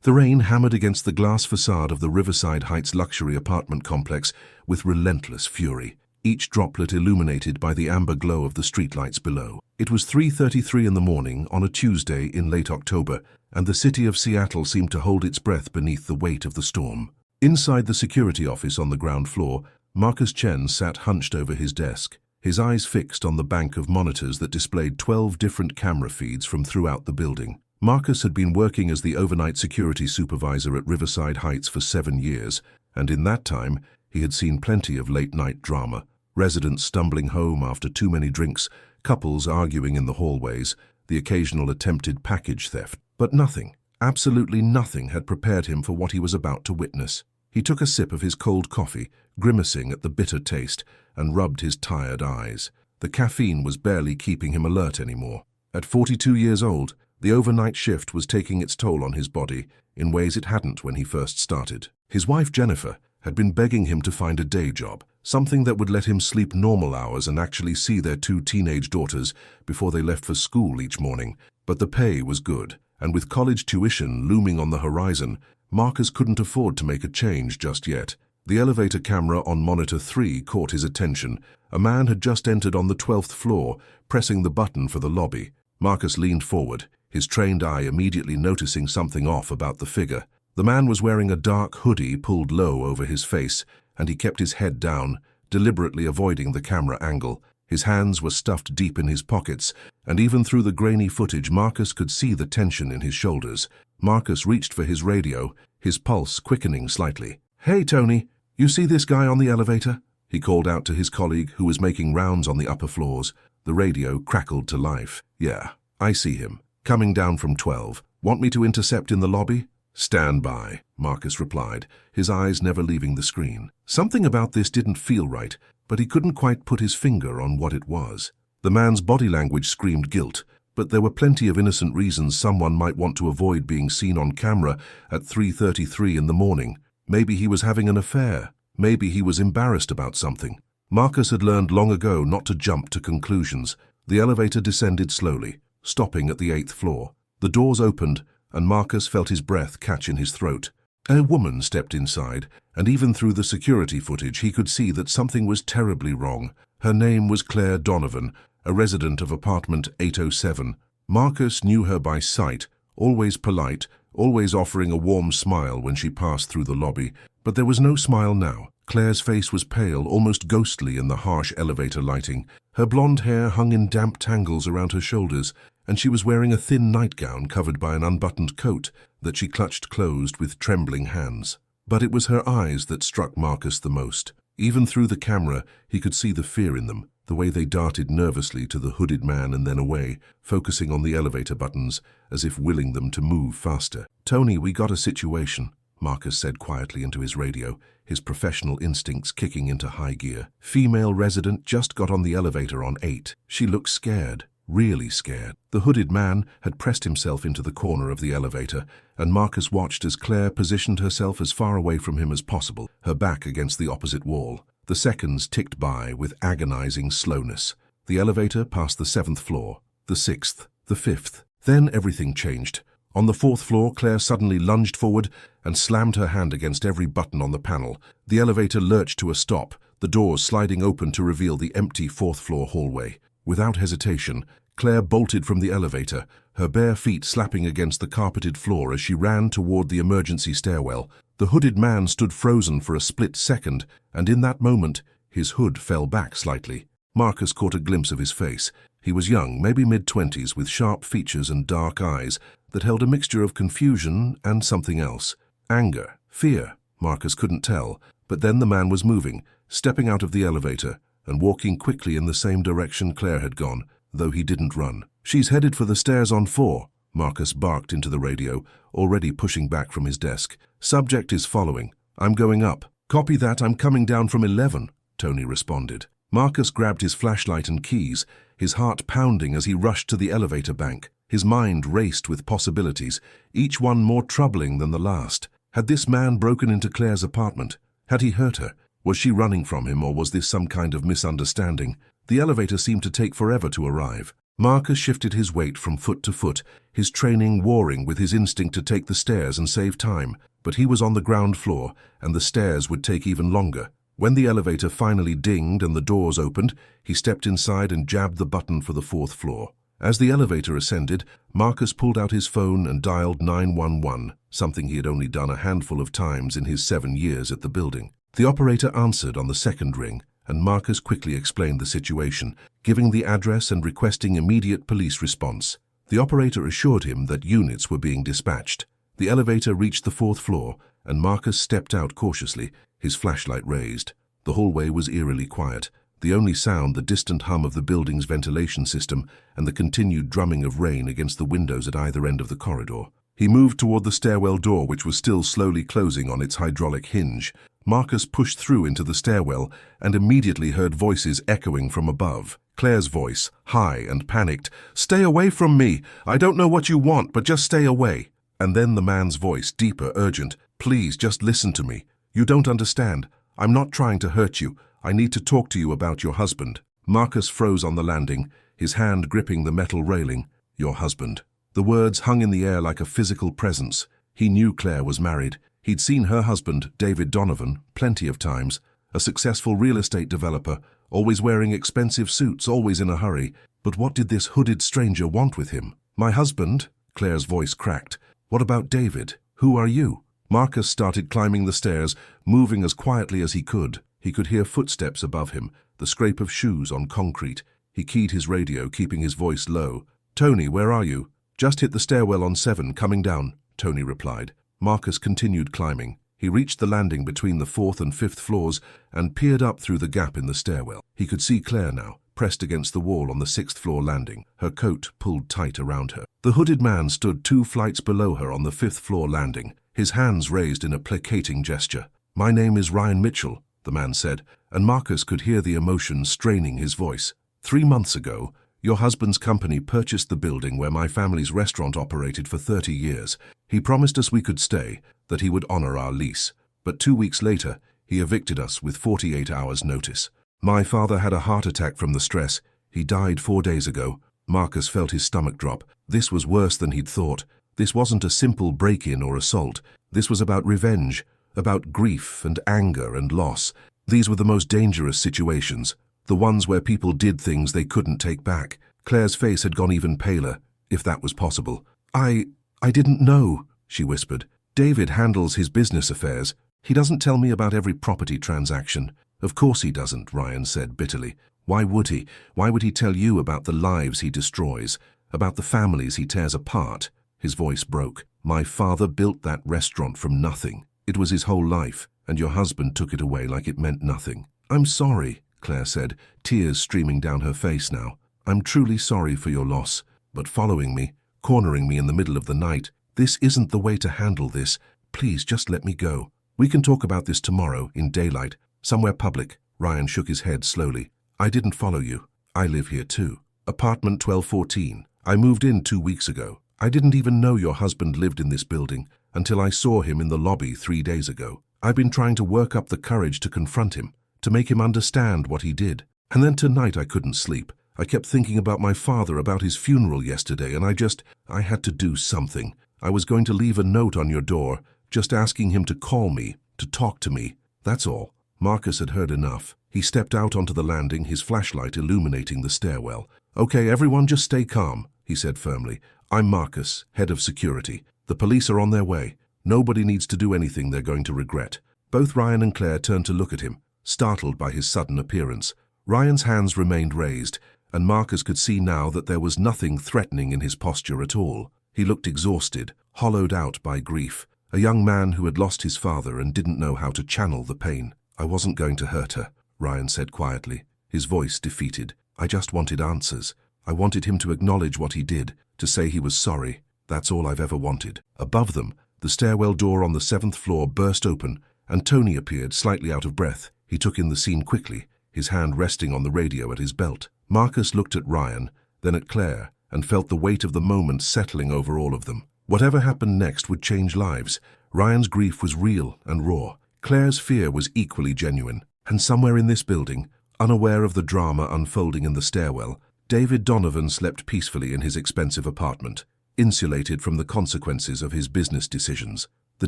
The rain hammered against the glass facade of the Riverside Heights luxury apartment complex with relentless fury, each droplet illuminated by the amber glow of the streetlights below. It was 3:33 in the morning on a Tuesday in late October, and the city of Seattle seemed to hold its breath beneath the weight of the storm. Inside the security office on the ground floor, Marcus Chen sat hunched over his desk, his eyes fixed on the bank of monitors that displayed 12 different camera feeds from throughout the building. Marcus had been working as the overnight security supervisor at Riverside Heights for 7 years, and in that time, he had seen plenty of late-night drama. Residents stumbling home after too many drinks, couples arguing in the hallways, the occasional attempted package theft. But nothing, absolutely nothing, had prepared him for what he was about to witness. He took a sip of his cold coffee, grimacing at the bitter taste, and rubbed his tired eyes. The caffeine was barely keeping him alert anymore. At 42 years old, the overnight shift was taking its toll on his body in ways it hadn't when he first started. His wife, Jennifer, had been begging him to find a day job, something that would let him sleep normal hours and actually see their 2 teenage daughters before they left for school each morning. But the pay was good, and with college tuition looming on the horizon, Marcus couldn't afford to make a change just yet. The elevator camera on monitor 3 caught his attention. A man had just entered on the 12th floor, pressing the button for the lobby. Marcus leaned forward, his trained eye immediately noticing something off about the figure. The man was wearing a dark hoodie pulled low over his face, and he kept his head down, deliberately avoiding the camera angle. His hands were stuffed deep in his pockets, and even through the grainy footage, Marcus could see the tension in his shoulders. Marcus reached for his radio, his pulse quickening slightly. "Hey, Tony, you see this guy on the elevator?" he called out to his colleague who was making rounds on the upper floors. The radio crackled to life. "Yeah, I see him. Coming down from 12. Want me to intercept in the lobby?" "Stand by," Marcus replied, his eyes never leaving the screen. Something about this didn't feel right, but he couldn't quite put his finger on what it was. The man's body language screamed guilt, but there were plenty of innocent reasons someone might want to avoid being seen on camera at 3:33 in the morning. Maybe he was having an affair. Maybe he was embarrassed about something. Marcus had learned long ago not to jump to conclusions. The elevator descended slowly, stopping at the 8th floor. The doors opened, and Marcus felt his breath catch in his throat. A woman stepped inside, and even through the security footage he could see that something was terribly wrong. Her name was Claire Donovan, a resident of apartment 807. Marcus knew her by sight, always polite, always offering a warm smile when she passed through the lobby. But there was no smile now. Claire's face was pale, almost ghostly in the harsh elevator lighting. Her blonde hair hung in damp tangles around her shoulders, and she was wearing a thin nightgown covered by an unbuttoned coat that she clutched closed with trembling hands. But it was her eyes that struck Marcus the most. Even through the camera, he could see the fear in them, the way they darted nervously to the hooded man and then away, focusing on the elevator buttons, as if willing them to move faster. "Tony, we got a situation," Marcus said quietly into his radio, his professional instincts kicking into high gear. "Female resident just got on the elevator on 8. She looked scared. Really scared." The hooded man had pressed himself into the corner of the elevator, and Marcus watched as Claire positioned herself as far away from him as possible, her back against the opposite wall. The seconds ticked by with agonizing slowness. The elevator passed the 7th floor, the 6th, the 5th. Then everything changed. On the 4th floor, Claire suddenly lunged forward and slammed her hand against every button on the panel. The elevator lurched to a stop, the doors sliding open to reveal the empty 4th floor hallway. Without hesitation, Claire bolted from the elevator, her bare feet slapping against the carpeted floor as she ran toward the emergency stairwell. The hooded man stood frozen for a split second, and in that moment, his hood fell back slightly. Marcus caught a glimpse of his face. He was young, maybe mid-20s, with sharp features and dark eyes that held a mixture of confusion and something else. Anger, fear, Marcus couldn't tell, but then the man was moving, stepping out of the elevator, and walking quickly in the same direction Claire had gone, though he didn't run. "She's headed for the stairs on 4, Marcus barked into the radio, already pushing back from his desk. "Subject is following. I'm going up." "Copy that, I'm coming down from 11, Tony responded. Marcus grabbed his flashlight and keys, his heart pounding as he rushed to the elevator bank. His mind raced with possibilities, each one more troubling than the last. Had this man broken into Claire's apartment? Had he hurt her? Was she running from him, or was this some kind of misunderstanding? The elevator seemed to take forever to arrive. Marcus shifted his weight from foot to foot, his training warring with his instinct to take the stairs and save time. But he was on the ground floor, and the stairs would take even longer. When the elevator finally dinged and the doors opened, he stepped inside and jabbed the button for the 4th floor. As the elevator ascended, Marcus pulled out his phone and dialed 911, something he had only done a handful of times in his 7 years at the building. The operator answered on the 2nd ring, and Marcus quickly explained the situation, giving the address and requesting immediate police response. The operator assured him that units were being dispatched. The elevator reached the 4th floor, and Marcus stepped out cautiously, his flashlight raised. The hallway was eerily quiet, the only sound the distant hum of the building's ventilation system and the continued drumming of rain against the windows at either end of the corridor. He moved toward the stairwell door, which was still slowly closing on its hydraulic hinge. Marcus pushed through into the stairwell and immediately heard voices echoing from above. Claire's voice, high and panicked. "Stay away from me! I don't know what you want, but just stay away!" And then the man's voice, deeper, urgent. "Please, just listen to me. You don't understand. I'm not trying to hurt you. I need to talk to you about your husband." Marcus froze on the landing, his hand gripping the metal railing. "Your husband." The words hung in the air like a physical presence. He knew Claire was married. He'd seen her husband, David Donovan, plenty of times. A successful real estate developer, always wearing expensive suits, always in a hurry. But what did this hooded stranger want with him? "My husband?" Claire's voice cracked. "What about David? Who are you?" Marcus started climbing the stairs, moving as quietly as he could. He could hear footsteps above him, the scrape of shoes on concrete. He keyed his radio, keeping his voice low. "Tony, where are you?" "Just hit the stairwell on 7, coming down," Tony replied. Marcus continued climbing. He reached the landing between the 4th and 5th floors and peered up through the gap in the stairwell. He could see Claire now, pressed against the wall on the 6th floor landing, her coat pulled tight around her. The hooded man stood 2 flights below her on the 5th floor landing, his hands raised in a placating gesture. "My name is Ryan Mitchell," the man said, and Marcus could hear the emotion straining his voice. "3 months ago, your husband's company purchased the building where my family's restaurant operated for 30 years. He promised us we could stay, that he would honor our lease. But 2 weeks later, he evicted us with 48 hours' notice. My father had a heart attack from the stress. He died 4 days ago." Marcus felt his stomach drop. This was worse than he'd thought. This wasn't a simple break-in or assault. This was about revenge, about grief and anger and loss. These were the most dangerous situations, the ones where people did things they couldn't take back. Claire's face had gone even paler, if that was possible. I didn't know," she whispered. "David handles his business affairs. He doesn't tell me about every property transaction." "Of course he doesn't," Ryan said bitterly. "Why would he? Why would he tell you about the lives he destroys, about the families he tears apart?" His voice broke. "My father built that restaurant from nothing. It was his whole life, and your husband took it away like it meant nothing." "I'm sorry," Claire said, tears streaming down her face now. "I'm truly sorry for your loss. But following me, cornering me in the middle of the night, this isn't the way to handle this. Please just let me go. We can talk about this tomorrow, in daylight, somewhere public." Ryan shook his head slowly. "I didn't follow you. I live here too. Apartment 1214. I moved in 2 weeks ago. I didn't even know your husband lived in this building until I saw him in the lobby 3 days ago. I've been trying to work up the courage to confront him, to make him understand what he did. And then tonight I couldn't sleep. I kept thinking about my father, about his funeral yesterday, and I had to do something. I was going to leave a note on your door, just asking him to call me, to talk to me. That's all." Marcus had heard enough. He stepped out onto the landing, his flashlight illuminating the stairwell. "Okay, everyone just stay calm," he said firmly. "I'm Marcus, head of security. The police are on their way. Nobody needs to do anything they're going to regret." Both Ryan and Claire turned to look at him, startled by his sudden appearance. Ryan's hands remained raised, and Marcus could see now that there was nothing threatening in his posture at all. He looked exhausted, hollowed out by grief, a young man who had lost his father and didn't know how to channel the pain. "I wasn't going to hurt her," Ryan said quietly, his voice defeated. "I just wanted answers. I wanted him to acknowledge what he did, to say he was sorry. That's all I've ever wanted." Above them, the stairwell door on the 7th floor burst open, and Tony appeared, slightly out of breath. He took in the scene quickly, his hand resting on the radio at his belt. Marcus looked at Ryan, then at Claire, and felt the weight of the moment settling over all of them. Whatever happened next would change lives. Ryan's grief was real and raw. Claire's fear was equally genuine. And somewhere in this building, unaware of the drama unfolding in the stairwell, David Donovan slept peacefully in his expensive apartment, insulated from the consequences of his business decisions. The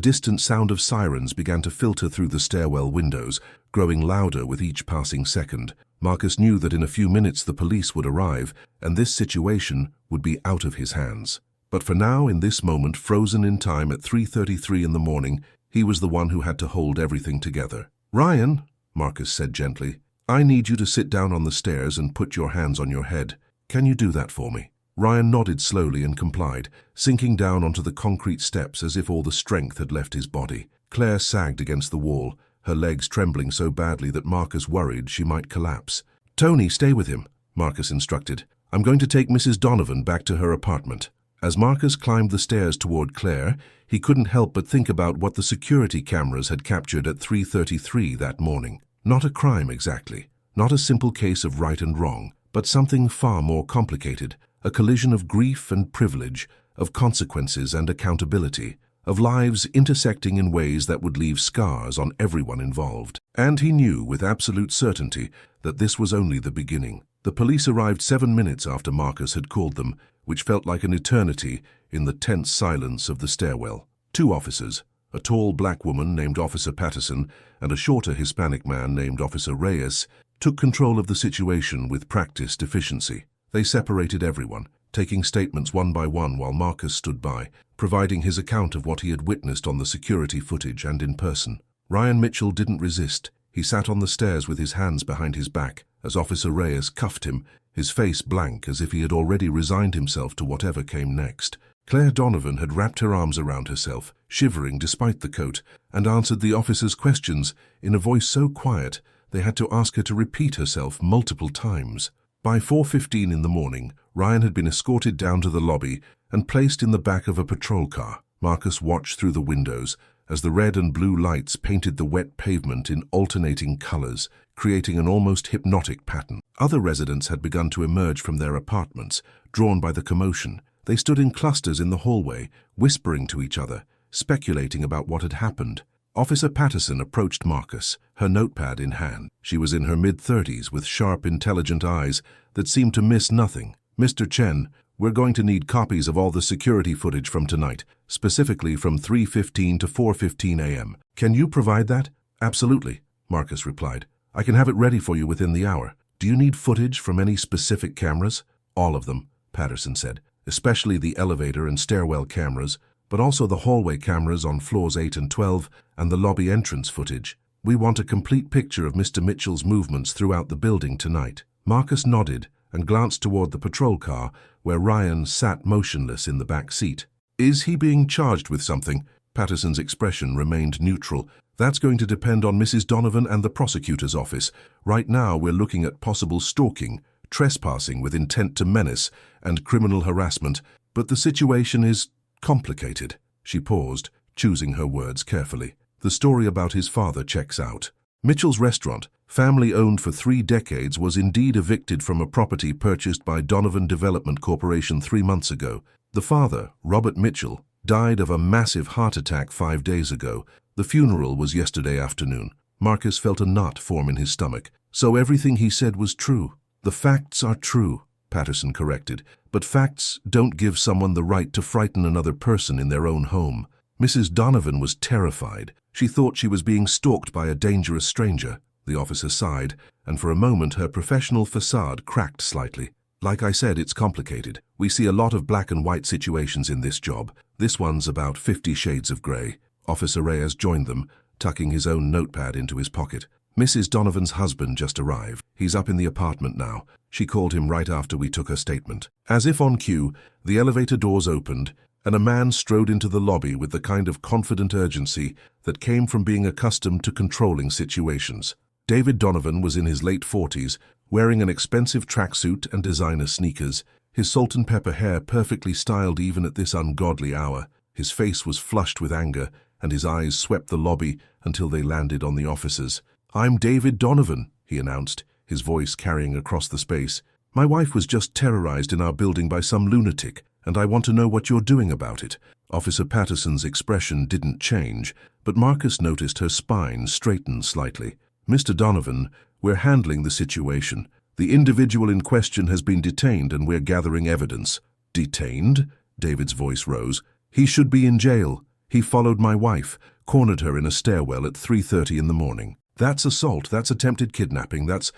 distant sound of sirens began to filter through the stairwell windows, growing louder with each passing second. Marcus knew that in a few minutes the police would arrive, and this situation would be out of his hands. But for now, in this moment, frozen in time at 3:33 in the morning, he was the one who had to hold everything together. "Ryan," Marcus said gently, "I need you to sit down on the stairs and put your hands on your head. Can you do that for me?" Ryan nodded slowly and complied, sinking down onto the concrete steps as if all the strength had left his body. Claire sagged against the wall, her legs trembling so badly that Marcus worried she might collapse. "Tony, stay with him," Marcus instructed. "I'm going to take Mrs. Donovan back to her apartment." As Marcus climbed the stairs toward Claire, he couldn't help but think about what the security cameras had captured at 3:33 that morning. Not a crime exactly, not a simple case of right and wrong, but something far more complicated, a collision of grief and privilege, of consequences and accountability, of lives intersecting in ways that would leave scars on everyone involved. And he knew with absolute certainty that this was only the beginning. The police arrived 7 minutes after Marcus had called them, which felt like an eternity in the tense silence of the stairwell. 2 officers, a tall black woman named Officer Patterson and a shorter Hispanic man named Officer Reyes, took control of the situation with practiced efficiency. They separated everyone, taking statements one by one while Marcus stood by, providing his account of what he had witnessed on the security footage and in person. Ryan Mitchell didn't resist. He sat on the stairs with his hands behind his back as Officer Reyes cuffed him, his face blank as if he had already resigned himself to whatever came next. Claire Donovan had wrapped her arms around herself, shivering despite the coat, and answered the officer's questions in a voice so quiet they had to ask her to repeat herself multiple times. By 4:15 in the morning, Ryan had been escorted down to the lobby and placed in the back of a patrol car. Marcus watched through the windows as the red and blue lights painted the wet pavement in alternating colors, creating an almost hypnotic pattern. Other residents had begun to emerge from their apartments, drawn by the commotion. They stood in clusters in the hallway, whispering to each other, speculating about what had happened. Officer Patterson approached Marcus, her notepad in hand. She was in her mid-30s with sharp, intelligent eyes that seemed to miss nothing. "Mr. Chen, we're going to need copies of all the security footage from tonight, specifically from 3:15 to 4:15 a.m. Can you provide that?" "Absolutely," Marcus replied. "I can have it ready for you within the hour. Do you need footage from any specific cameras?" "All of them," Patterson said, "especially the elevator and stairwell cameras, but also the hallway cameras on floors 8 and 12 and the lobby entrance footage. We want a complete picture of Mr. Mitchell's movements throughout the building tonight." Marcus nodded and glanced toward the patrol car where Ryan sat motionless in the back seat. "Is he being charged with something?" Patterson's expression remained neutral. "That's going to depend on Mrs. Donovan and the prosecutor's office. Right now we're looking at possible stalking, trespassing with intent to menace, and criminal harassment, but the situation is complicated." She paused, choosing her words carefully. "The story about his father checks out. Mitchell's restaurant, family-owned for 3 decades, was indeed evicted from a property purchased by Donovan Development Corporation 3 months ago. The father, Robert Mitchell, died of a massive heart attack 5 days ago. The funeral was yesterday afternoon." Marcus felt a knot form in his stomach. "So everything he said was true?" "The facts are true," Patterson corrected, "but facts don't give someone the right to frighten another person in their own home." Mrs. Donovan was terrified. She thought she was being stalked by a dangerous stranger. The officer sighed, and for a moment her professional facade cracked slightly. "Like I said, it's complicated. We see a lot of black and white situations in this job. This one's about 50 shades of gray." Officer Reyes joined them, tucking his own notepad into his pocket. "Mrs. Donovan's husband just arrived. He's up in the apartment now. She called him right after we took her statement." As if on cue, the elevator doors opened, and a man strode into the lobby with the kind of confident urgency that came from being accustomed to controlling situations. David Donovan was in his late 40s, wearing an expensive tracksuit and designer sneakers, his salt and pepper hair perfectly styled even at this ungodly hour. His face was flushed with anger, and his eyes swept the lobby until they landed on the officers. "I'm David Donovan," he announced, his voice carrying across the space. "My wife was just terrorized in our building by some lunatic, and I want to know what you're doing about it." Officer Patterson's expression didn't change, but Marcus noticed her spine straighten slightly. "Mr. Donovan, we're handling the situation. The individual in question has been detained and we're gathering evidence. Detained? David's voice rose. He should be in jail. He followed my wife, cornered her in a stairwell at 3:30 in the morning. That's assault, that's attempted kidnapping, that's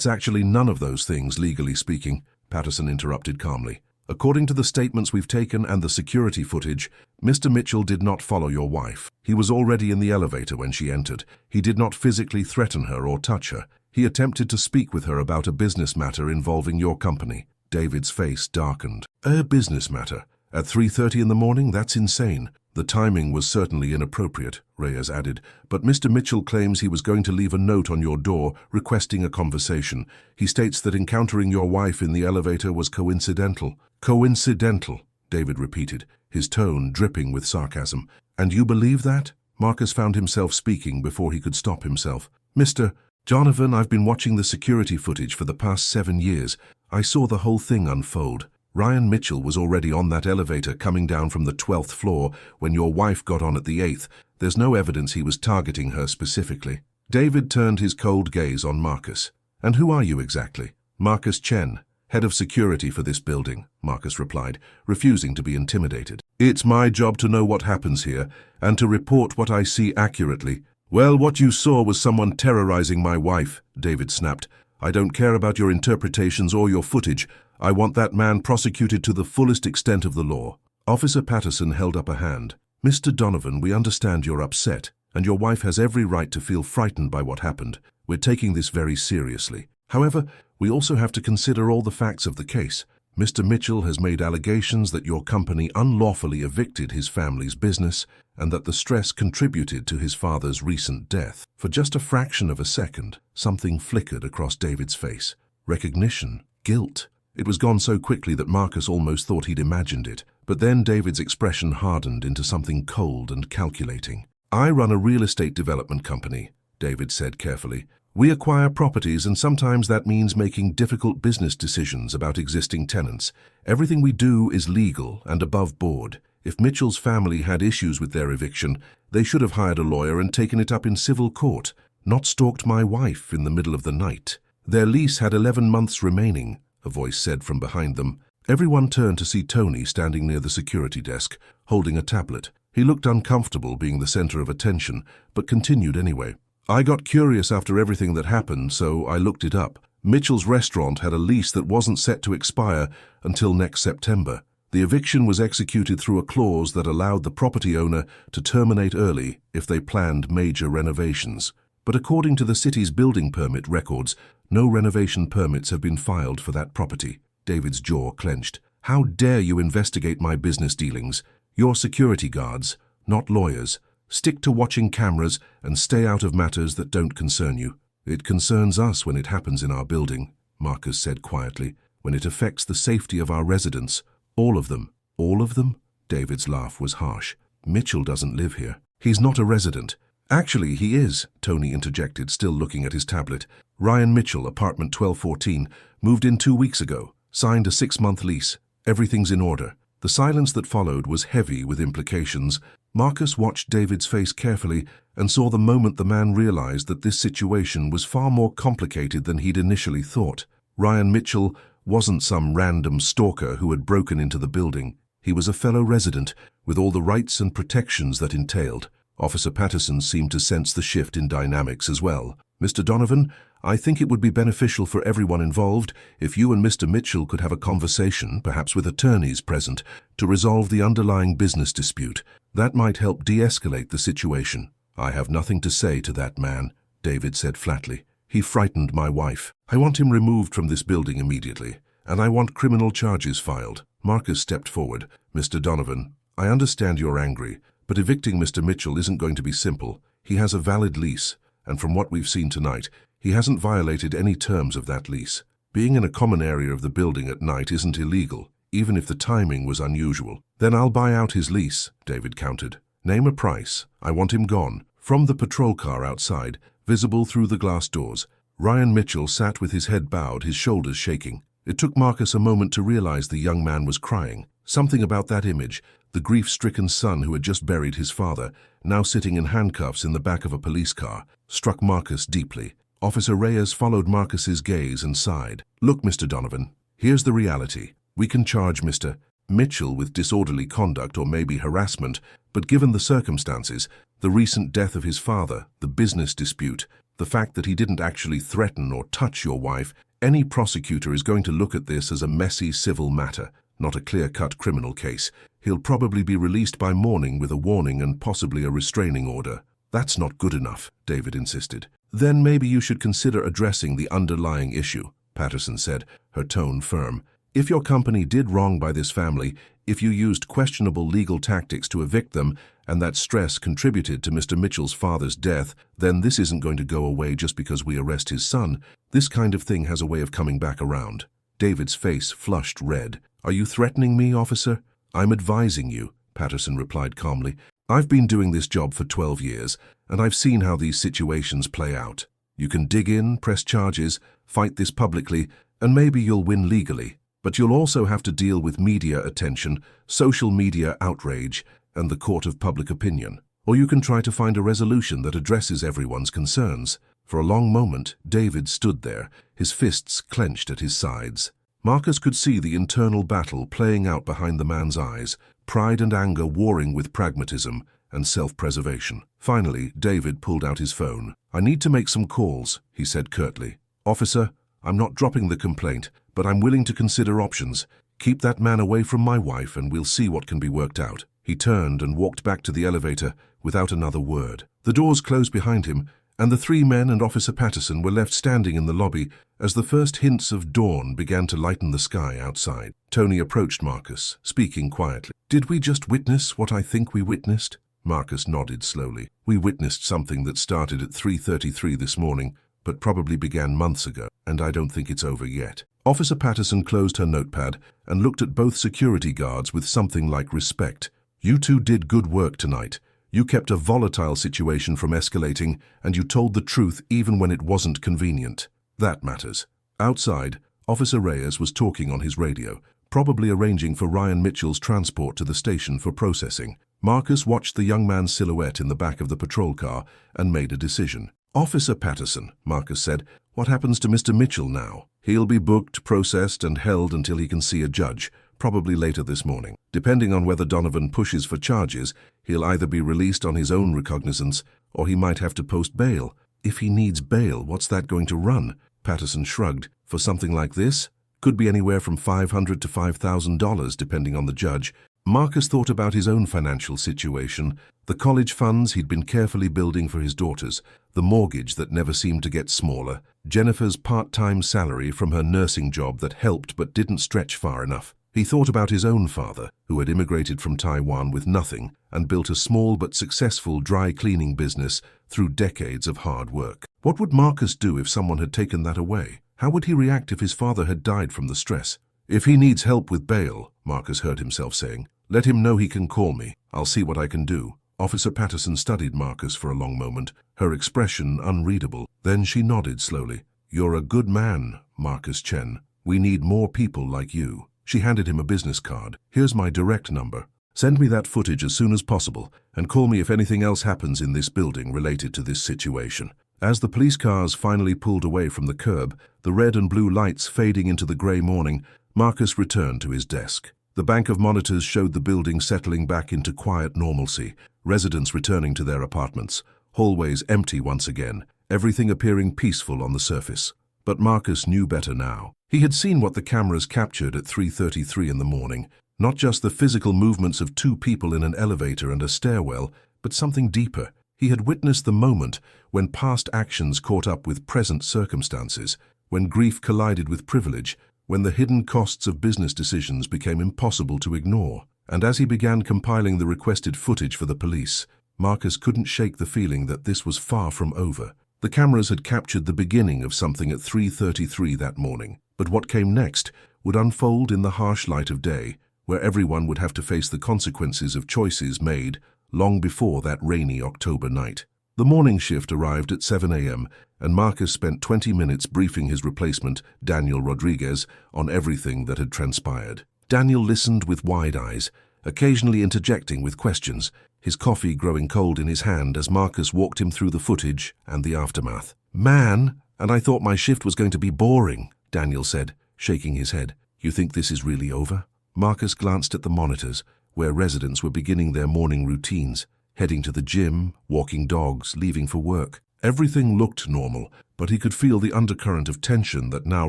actually none of those things, legally speaking, Patterson interrupted calmly. According to the statements we've taken and the security footage, Mr. Mitchell did not follow your wife. He was already in the elevator when she entered. He did not physically threaten her or touch her. He attempted to speak with her about a business matter involving your company. David's face darkened. A business matter? At 3:30 in the morning? That's insane. The timing was certainly inappropriate, Reyes added, but Mr. Mitchell claims he was going to leave a note on your door requesting a conversation. He states that encountering your wife in the elevator was coincidental. Coincidental, David repeated, his tone dripping with sarcasm. And you believe that? Marcus found himself speaking before he could stop himself. Mr. Donovan, I've been watching the security footage for the past 7 years. I saw the whole thing unfold. Ryan Mitchell was already on that elevator coming down from the 12th floor when your wife got on at the 8th. There's no evidence he was targeting her specifically. David turned his cold gaze on Marcus. And who are you exactly? Marcus Chen, head of security for this building, Marcus replied, refusing to be intimidated. It's my job to know what happens here and to report what I see accurately. Well, what you saw was someone terrorizing my wife, David snapped. I don't care about your interpretations or your footage. I want that man prosecuted to the fullest extent of the law. Officer Patterson held up a hand. Mr. Donovan, we understand you're upset, and your wife has every right to feel frightened by what happened. We're taking this very seriously. However, we also have to consider all the facts of the case. Mr. Mitchell has made allegations that your company unlawfully evicted his family's business and that the stress contributed to his father's recent death. For just a fraction of a second, something flickered across David's face. Recognition, guilt. It was gone so quickly that Marcus almost thought he'd imagined it. But then David's expression hardened into something cold and calculating. I run a real estate development company, David said carefully. We acquire properties, and sometimes that means making difficult business decisions about existing tenants. Everything we do is legal and above board. If Mitchell's family had issues with their eviction, they should have hired a lawyer and taken it up in civil court, not stalked my wife in the middle of the night. Their lease had 11 months remaining, a voice said from behind them. Everyone turned to see Tony standing near the security desk, holding a tablet. He looked uncomfortable being the center of attention, but continued anyway. I got curious after everything that happened, so I looked it up. Mitchell's restaurant had a lease that wasn't set to expire until next September. The eviction was executed through a clause that allowed the property owner to terminate early if they planned major renovations. But according to the city's building permit records, no renovation permits have been filed for that property. David's jaw clenched. How dare you investigate my business dealings? You're security guards, not lawyers. Stick to watching cameras and stay out of matters that don't concern you. It concerns us when it happens in our building, Marcus said quietly, when it affects the safety of our residents. All of them. All of them? David's laugh was harsh. Mitchell doesn't live here. He's not a resident. Actually, he is, Tony interjected, still looking at his tablet. Ryan Mitchell, apartment 1214, moved in 2 weeks ago, signed a 6-month lease. Everything's in order. The silence that followed was heavy with implications. Marcus watched David's face carefully and saw the moment the man realized that this situation was far more complicated than he'd initially thought. Ryan Mitchell wasn't some random stalker who had broken into the building. He was a fellow resident with all the rights and protections that entailed. Officer Patterson seemed to sense the shift in dynamics as well. Mr. Donovan, I think it would be beneficial for everyone involved if you and Mr. Mitchell could have a conversation, perhaps with attorneys present, to resolve the underlying business dispute. That might help de-escalate the situation. I have nothing to say to that man, David said flatly. He frightened my wife. I want him removed from this building immediately, and I want criminal charges filed. Marcus stepped forward. Mr. Donovan, I understand you're angry, but evicting Mr. Mitchell isn't going to be simple. He has a valid lease, and from what we've seen tonight, he hasn't violated any terms of that lease. Being in a common area of the building at night isn't illegal, even if the timing was unusual. Then I'll buy out his lease, David countered. Name a price. I want him gone. From the patrol car outside, visible through the glass doors, Ryan Mitchell sat with his head bowed, his shoulders shaking. It took Marcus a moment to realize the young man was crying. Something about that image, the grief-stricken son who had just buried his father, now sitting in handcuffs in the back of a police car, struck Marcus deeply. Officer Reyes followed Marcus's gaze and sighed. Look, Mr. Donovan, here's the reality. We can charge Mr. Mitchell with disorderly conduct or maybe harassment, but given the circumstances, the recent death of his father, the business dispute, the fact that he didn't actually threaten or touch your wife, any prosecutor is going to look at this as a messy civil matter, not a clear-cut criminal case. He'll probably be released by morning with a warning and possibly a restraining order. That's not good enough, David insisted. Then maybe you should consider addressing the underlying issue, Patterson said, her tone firm. If your company did wrong by this family, if you used questionable legal tactics to evict them, and that stress contributed to Mr. Mitchell's father's death, then this isn't going to go away just because we arrest his son. This kind of thing has a way of coming back around. David's face flushed red. Are you threatening me, officer? I'm advising you, Patterson replied calmly. I've been doing this job for 12 years, and I've seen how these situations play out. You can dig in, press charges, fight this publicly, and maybe you'll win legally. But you'll also have to deal with media attention, social media outrage, and the court of public opinion. Or you can try to find a resolution that addresses everyone's concerns. For a long moment, David stood there, his fists clenched at his sides. Marcus could see the internal battle playing out behind the man's eyes, pride and anger warring with pragmatism and self-preservation. Finally, David pulled out his phone. I need to make some calls, he said curtly. Officer, I'm not dropping the complaint, but I'm willing to consider options. Keep that man away from my wife and we'll see what can be worked out. He turned and walked back to the elevator without another word. The doors closed behind him, and the three men and Officer Patterson were left standing in the lobby as the first hints of dawn began to lighten the sky outside. Tony approached Marcus, speaking quietly. Did we just witness what I think we witnessed? Marcus nodded slowly. We witnessed something that started at 3:33 this morning, but probably began months ago, and I don't think it's over yet. Officer Patterson closed her notepad and looked at both security guards with something like respect. You two did good work tonight. You kept a volatile situation from escalating, and you told the truth even when it wasn't convenient. That matters. Outside, Officer Reyes was talking on his radio, probably arranging for Ryan Mitchell's transport to the station for processing. Marcus watched the young man's silhouette in the back of the patrol car and made a decision. Officer Patterson, Marcus said, what happens to Mr. Mitchell now? He'll be booked, processed, and held until he can see a judge, probably later this morning. Depending on whether Donovan pushes for charges, he'll either be released on his own recognizance or he might have to post bail. If he needs bail, what's that going to run? Patterson shrugged. For something like this? Could be anywhere from $500 to $5,000 depending on the judge. Marcus thought about his own financial situation, the college funds he'd been carefully building for his daughters, the mortgage that never seemed to get smaller, Jennifer's part-time salary from her nursing job that helped but didn't stretch far enough. He thought about his own father, who had immigrated from Taiwan with nothing and built a small but successful dry cleaning business through decades of hard work. What would Marcus do if someone had taken that away? How would he react if his father had died from the stress? If he needs help with bail, Marcus heard himself saying, let him know he can call me. I'll see what I can do. Officer Patterson studied Marcus for a long moment, her expression unreadable. Then she nodded slowly. You're a good man, Marcus Chen. We need more people like you. She handed him a business card. Here's my direct number. Send me that footage as soon as possible and call me if anything else happens in this building related to this situation. As the police cars finally pulled away from the curb, the red and blue lights fading into the grey morning, Marcus returned to his desk. The bank of monitors showed the building settling back into quiet normalcy, residents returning to their apartments, hallways empty once again, everything appearing peaceful on the surface. But Marcus knew better now. He had seen what the cameras captured at 3:33 in the morning, not just the physical movements of two people in an elevator and a stairwell, but something deeper. He had witnessed the moment when past actions caught up with present circumstances, when grief collided with privilege, when the hidden costs of business decisions became impossible to ignore. And as he began compiling the requested footage for the police, Marcus couldn't shake the feeling that this was far from over. The cameras had captured the beginning of something at 3:33 that morning, but what came next would unfold in the harsh light of day, where everyone would have to face the consequences of choices made long before that rainy October night. The morning shift arrived at 7 a.m., and Marcus spent 20 minutes briefing his replacement, Daniel Rodriguez, on everything that had transpired. Daniel listened with wide eyes, occasionally interjecting with questions, his coffee growing cold in his hand as Marcus walked him through the footage and the aftermath. Man, And I thought my shift was going to be boring, Daniel said, shaking his head. You think this is really over? Marcus glanced at the monitors, where residents were beginning their morning routines, heading to the gym, walking dogs, leaving for work. Everything looked normal, but he could feel the undercurrent of tension that now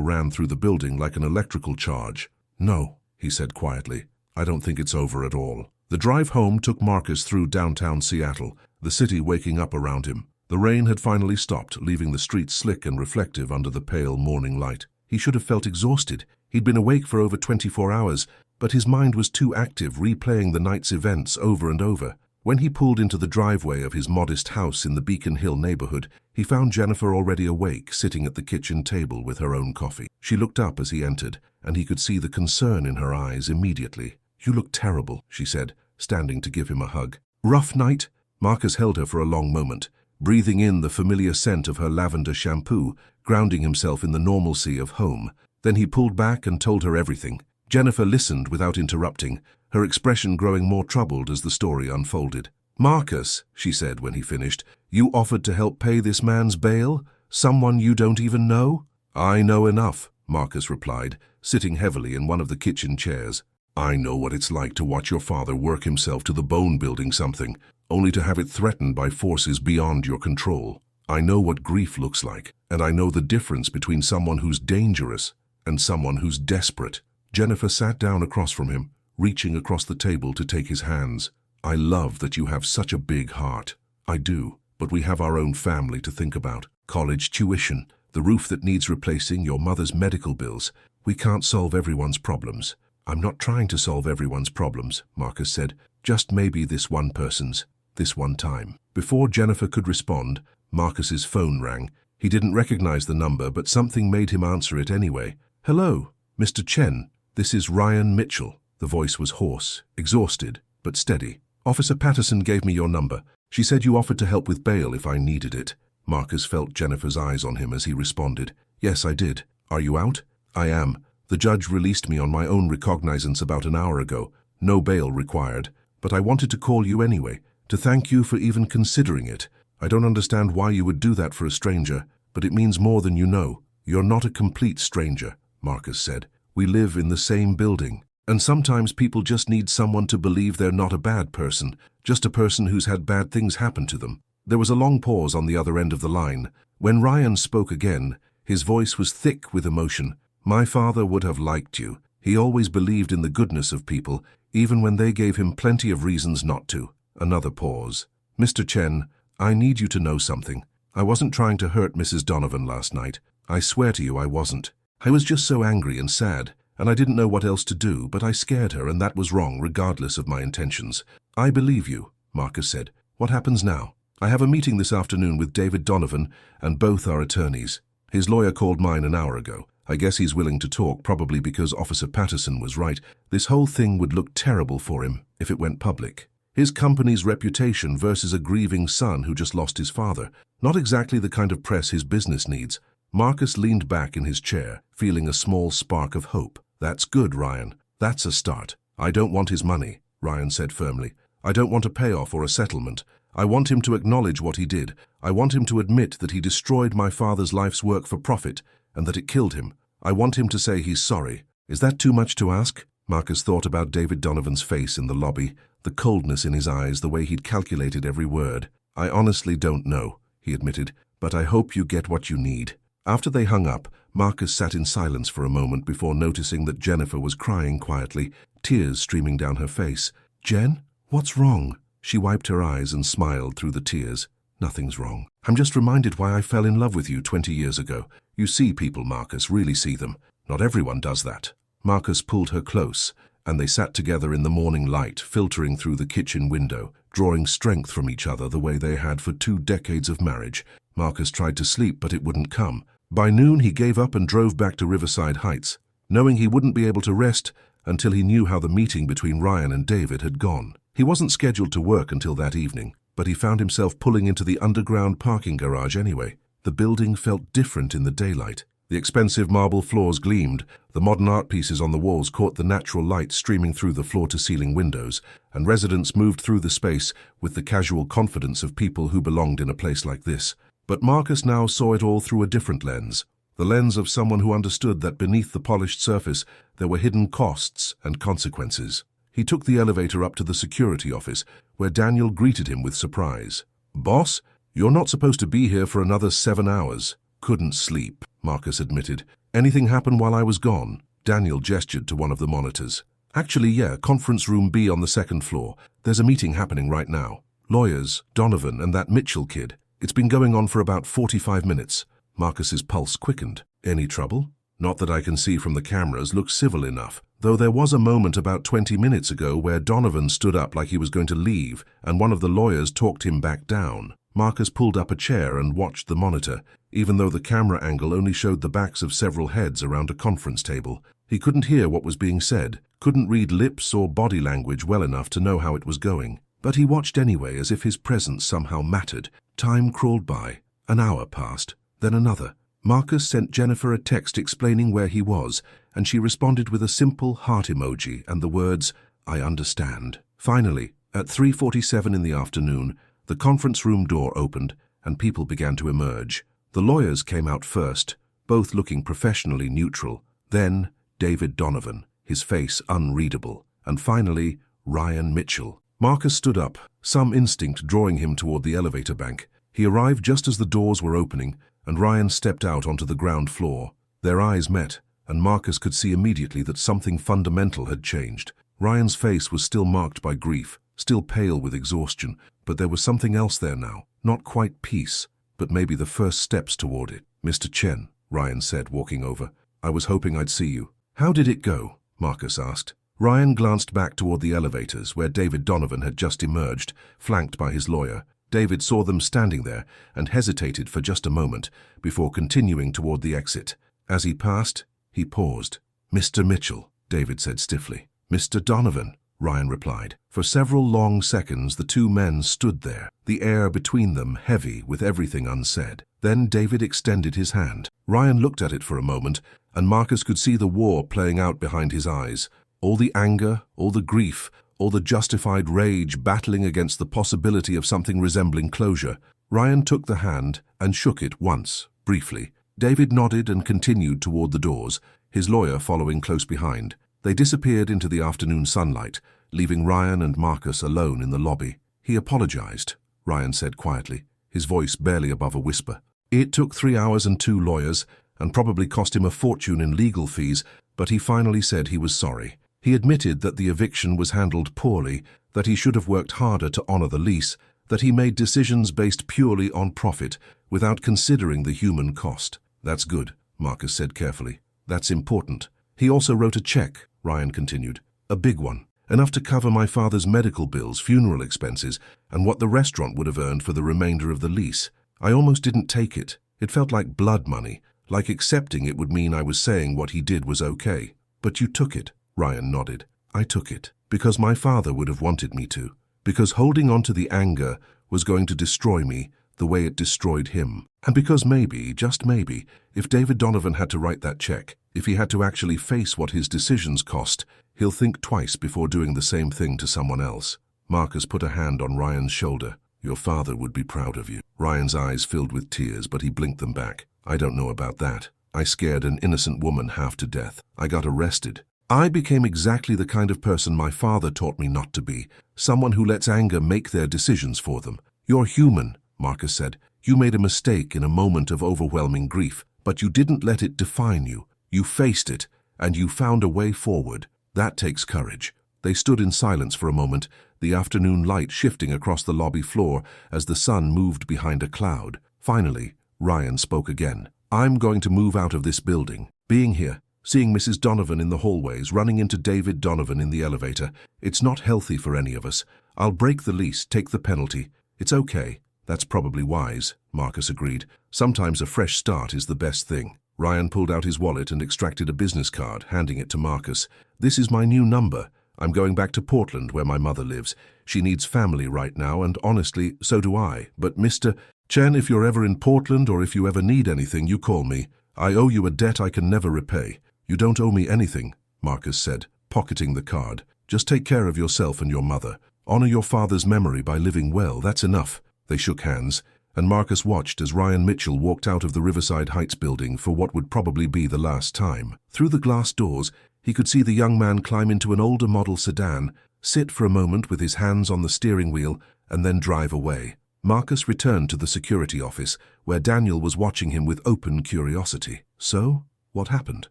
ran through the building like an electrical charge. No, he said quietly. I don't think it's over at all. The drive home took Marcus through downtown Seattle, the city waking up around him. The rain had finally stopped, leaving the streets slick and reflective under the pale morning light. He should have felt exhausted. He'd been awake for over 24 hours, but his mind was too active, replaying the night's events over and over. When he pulled into the driveway of his modest house in the Beacon Hill neighborhood, he found Jennifer already awake, sitting at the kitchen table with her own coffee. She looked up as he entered, and he could see the concern in her eyes immediately. You look terrible, she said, standing to give him a hug. Rough night? Marcus held her for a long moment, breathing in the familiar scent of her lavender shampoo, grounding himself in the normalcy of home. Then he pulled back and told her everything. Jennifer listened without interrupting, her expression growing more troubled as the story unfolded. Marcus, she said when he finished, you offered to help pay this man's bail? Someone you don't even know? I know enough, Marcus replied, sitting heavily in one of the kitchen chairs. I know what it's like to watch your father work himself to the bone building something, only to have it threatened by forces beyond your control. I know what grief looks like, and I know the difference between someone who's dangerous and someone who's desperate. Jennifer sat down across from him, reaching across the table to take his hands. I love that you have such a big heart. I do, but we have our own family to think about. College tuition, the roof that needs replacing, your mother's medical bills. We can't solve everyone's problems. I'm not trying to solve everyone's problems, Marcus said. Just maybe this one person's, this one time. Before Jennifer could respond, Marcus's phone rang. He didn't recognize the number, but something made him answer it anyway. Hello, Mr. Chen. This is Ryan Mitchell. The voice was hoarse, exhausted, but steady. Officer Patterson gave me your number. She said you offered to help with bail if I needed it. Marcus felt Jennifer's eyes on him as he responded. Yes, I did. Are you out? I am. The judge released me on my own recognizance about an hour ago. No bail required. But I wanted to call you anyway, to thank you for even considering it. I don't understand why you would do that for a stranger, but it means more than you know. You're not a complete stranger, Marcus said. We live in the same building. And sometimes people just need someone to believe they're not a bad person, just a person who's had bad things happen to them. There was a long pause on the other end of the line. When Ryan spoke again, his voice was thick with emotion. My father would have liked you. He always believed in the goodness of people, even when they gave him plenty of reasons not to. Another pause. Mr. Chen, I need you to know something. I wasn't trying to hurt Mrs. Donovan last night. I swear to you I wasn't. I was just so angry and sad, and I didn't know what else to do, but I scared her, and that was wrong, regardless of my intentions. I believe you, Marcus said. What happens now? I have a meeting this afternoon with David Donovan, and both are attorneys. His lawyer called mine an hour ago. I guess he's willing to talk, probably because Officer Patterson was right. This whole thing would look terrible for him if it went public. His company's reputation versus a grieving son who just lost his father. Not exactly the kind of press his business needs. Marcus leaned back in his chair, feeling a small spark of hope. That's good, Ryan. That's a start. I don't want his money, Ryan said firmly. I don't want a payoff or a settlement. I want him to acknowledge what he did. I want him to admit that he destroyed my father's life's work for profit and that it killed him. I want him to say he's sorry. Is that too much to ask? Marcus thought about David Donovan's face in the lobby, the coldness in his eyes, the way he'd calculated every word. I honestly don't know, he admitted, but I hope you get what you need. After they hung up, Marcus sat in silence for a moment before noticing that Jennifer was crying quietly, tears streaming down her face. Jen, what's wrong? She wiped her eyes and smiled through the tears. Nothing's wrong. I'm just reminded why I fell in love with you 20 years ago. You see people, Marcus, really see them. Not everyone does that. Marcus pulled her close, and they sat together in the morning light, filtering through the kitchen window, drawing strength from each other the way they had for 2 decades of marriage. Marcus tried to sleep, but it wouldn't come. By noon, he gave up and drove back to Riverside Heights, knowing he wouldn't be able to rest until he knew how the meeting between Ryan and David had gone. He wasn't scheduled to work until that evening, but he found himself pulling into the underground parking garage anyway. The building felt different in the daylight. The expensive marble floors gleamed, the modern art pieces on the walls caught the natural light streaming through the floor-to-ceiling windows, and residents moved through the space with the casual confidence of people who belonged in a place like this. But Marcus now saw it all through a different lens. The lens of someone who understood that beneath the polished surface there were hidden costs and consequences. He took the elevator up to the security office, where Daniel greeted him with surprise. "Boss, you're not supposed to be here for another 7 hours." "Couldn't sleep," Marcus admitted. "Anything happen while I was gone?" Daniel gestured to one of the monitors. "Actually, yeah, conference room B on the 2nd floor. There's a meeting happening right now. Lawyers, Donovan, and that Mitchell kid. It's been going on for about 45 minutes. Marcus's pulse quickened. "Any trouble?" "Not that I can see from the cameras. Looks civil enough. Though there was a moment about 20 minutes ago where Donovan stood up like he was going to leave, and one of the lawyers talked him back down." Marcus pulled up a chair and watched the monitor. Even though the camera angle only showed the backs of several heads around a conference table, he couldn't hear what was being said, couldn't read lips or body language well enough to know how it was going. But he watched anyway, as if his presence somehow mattered. Time crawled by. An hour passed, then another. Marcus sent Jennifer a text explaining where he was, and she responded with a simple heart emoji and the words, "I understand." Finally, at 3:47 in the afternoon, the conference room door opened and people began to emerge. The lawyers came out first, both looking professionally neutral. Then David Donovan, his face unreadable, and finally Ryan Mitchell. Marcus stood up, some instinct drawing him toward the elevator bank. He arrived just as the doors were opening, and Ryan stepped out onto the ground floor. Their eyes met, and Marcus could see immediately that something fundamental had changed. Ryan's face was still marked by grief, still pale with exhaustion, but there was something else there now. Not quite peace, but maybe the first steps toward it. "Mr. Chen," Ryan said, walking over. "I was hoping I'd see you." "How did it go?" Marcus asked. Ryan glanced back toward the elevators, where David Donovan had just emerged, flanked by his lawyer. David saw them standing there and hesitated for just a moment before continuing toward the exit. As he passed, he paused. "Mr. Mitchell," David said stiffly. "Mr. Donovan," Ryan replied. For several long seconds the two men stood there, the air between them heavy with everything unsaid. Then David extended his hand. Ryan looked at it for a moment, and Marcus could see the war playing out behind his eyes. All the anger, all the grief, all the justified rage battling against the possibility of something resembling closure. Ryan took the hand and shook it once, briefly. David nodded and continued toward the doors, his lawyer following close behind. They disappeared into the afternoon sunlight, leaving Ryan and Marcus alone in the lobby. "He apologized," Ryan said quietly, his voice barely above a whisper. "It took 3 hours and 2 lawyers, and probably cost him a fortune in legal fees, but he finally said he was sorry. He admitted that the eviction was handled poorly, that he should have worked harder to honor the lease, that he made decisions based purely on profit, without considering the human cost." "That's good," Marcus said carefully. "That's important." "He also wrote a check," Ryan continued. "A big one. Enough to cover my father's medical bills, funeral expenses, and what the restaurant would have earned for the remainder of the lease. I almost didn't take it. It felt like blood money, like accepting it would mean I was saying what he did was okay." "But you took it," Ryan nodded. "I took it because my father would have wanted me to, because holding on to the anger was going to destroy me the way it destroyed him. And because maybe, just maybe, if David Donovan had to write that check, if he had to actually face what his decisions cost, he'll think twice before doing the same thing to someone else." Marcus put a hand on Ryan's shoulder. "Your father would be proud of you." Ryan's eyes filled with tears, but he blinked them back. "I don't know about that. I scared an innocent woman half to death. I got arrested. I became exactly the kind of person my father taught me not to be, someone who lets anger make their decisions for them." "You're human," Marcus said. "You made a mistake in a moment of overwhelming grief, but you didn't let it define you. You faced it, and you found a way forward. That takes courage." They stood in silence for a moment, the afternoon light shifting across the lobby floor as the sun moved behind a cloud. Finally, Ryan spoke again. "I'm going to move out of this building. Being here, seeing Mrs. Donovan in the hallways, running into David Donovan in the elevator, it's not healthy for any of us. I'll break the lease, take the penalty. It's okay." "That's probably wise," Marcus agreed. "Sometimes a fresh start is the best thing." Ryan pulled out his wallet and extracted a business card, handing it to Marcus. "This is my new number. I'm going back to Portland, where my mother lives. She needs family right now, and honestly, so do I. But Mr. Chen, if you're ever in Portland or if you ever need anything, you call me. I owe you a debt I can never repay." "You don't owe me anything," Marcus said, pocketing the card. "Just take care of yourself and your mother. Honor your father's memory by living well, that's enough." They shook hands, and Marcus watched as Ryan Mitchell walked out of the Riverside Heights building for what would probably be the last time. Through the glass doors, he could see the young man climb into an older model sedan, sit for a moment with his hands on the steering wheel, and then drive away. Marcus returned to the security office, where Daniel was watching him with open curiosity. "So, what happened?"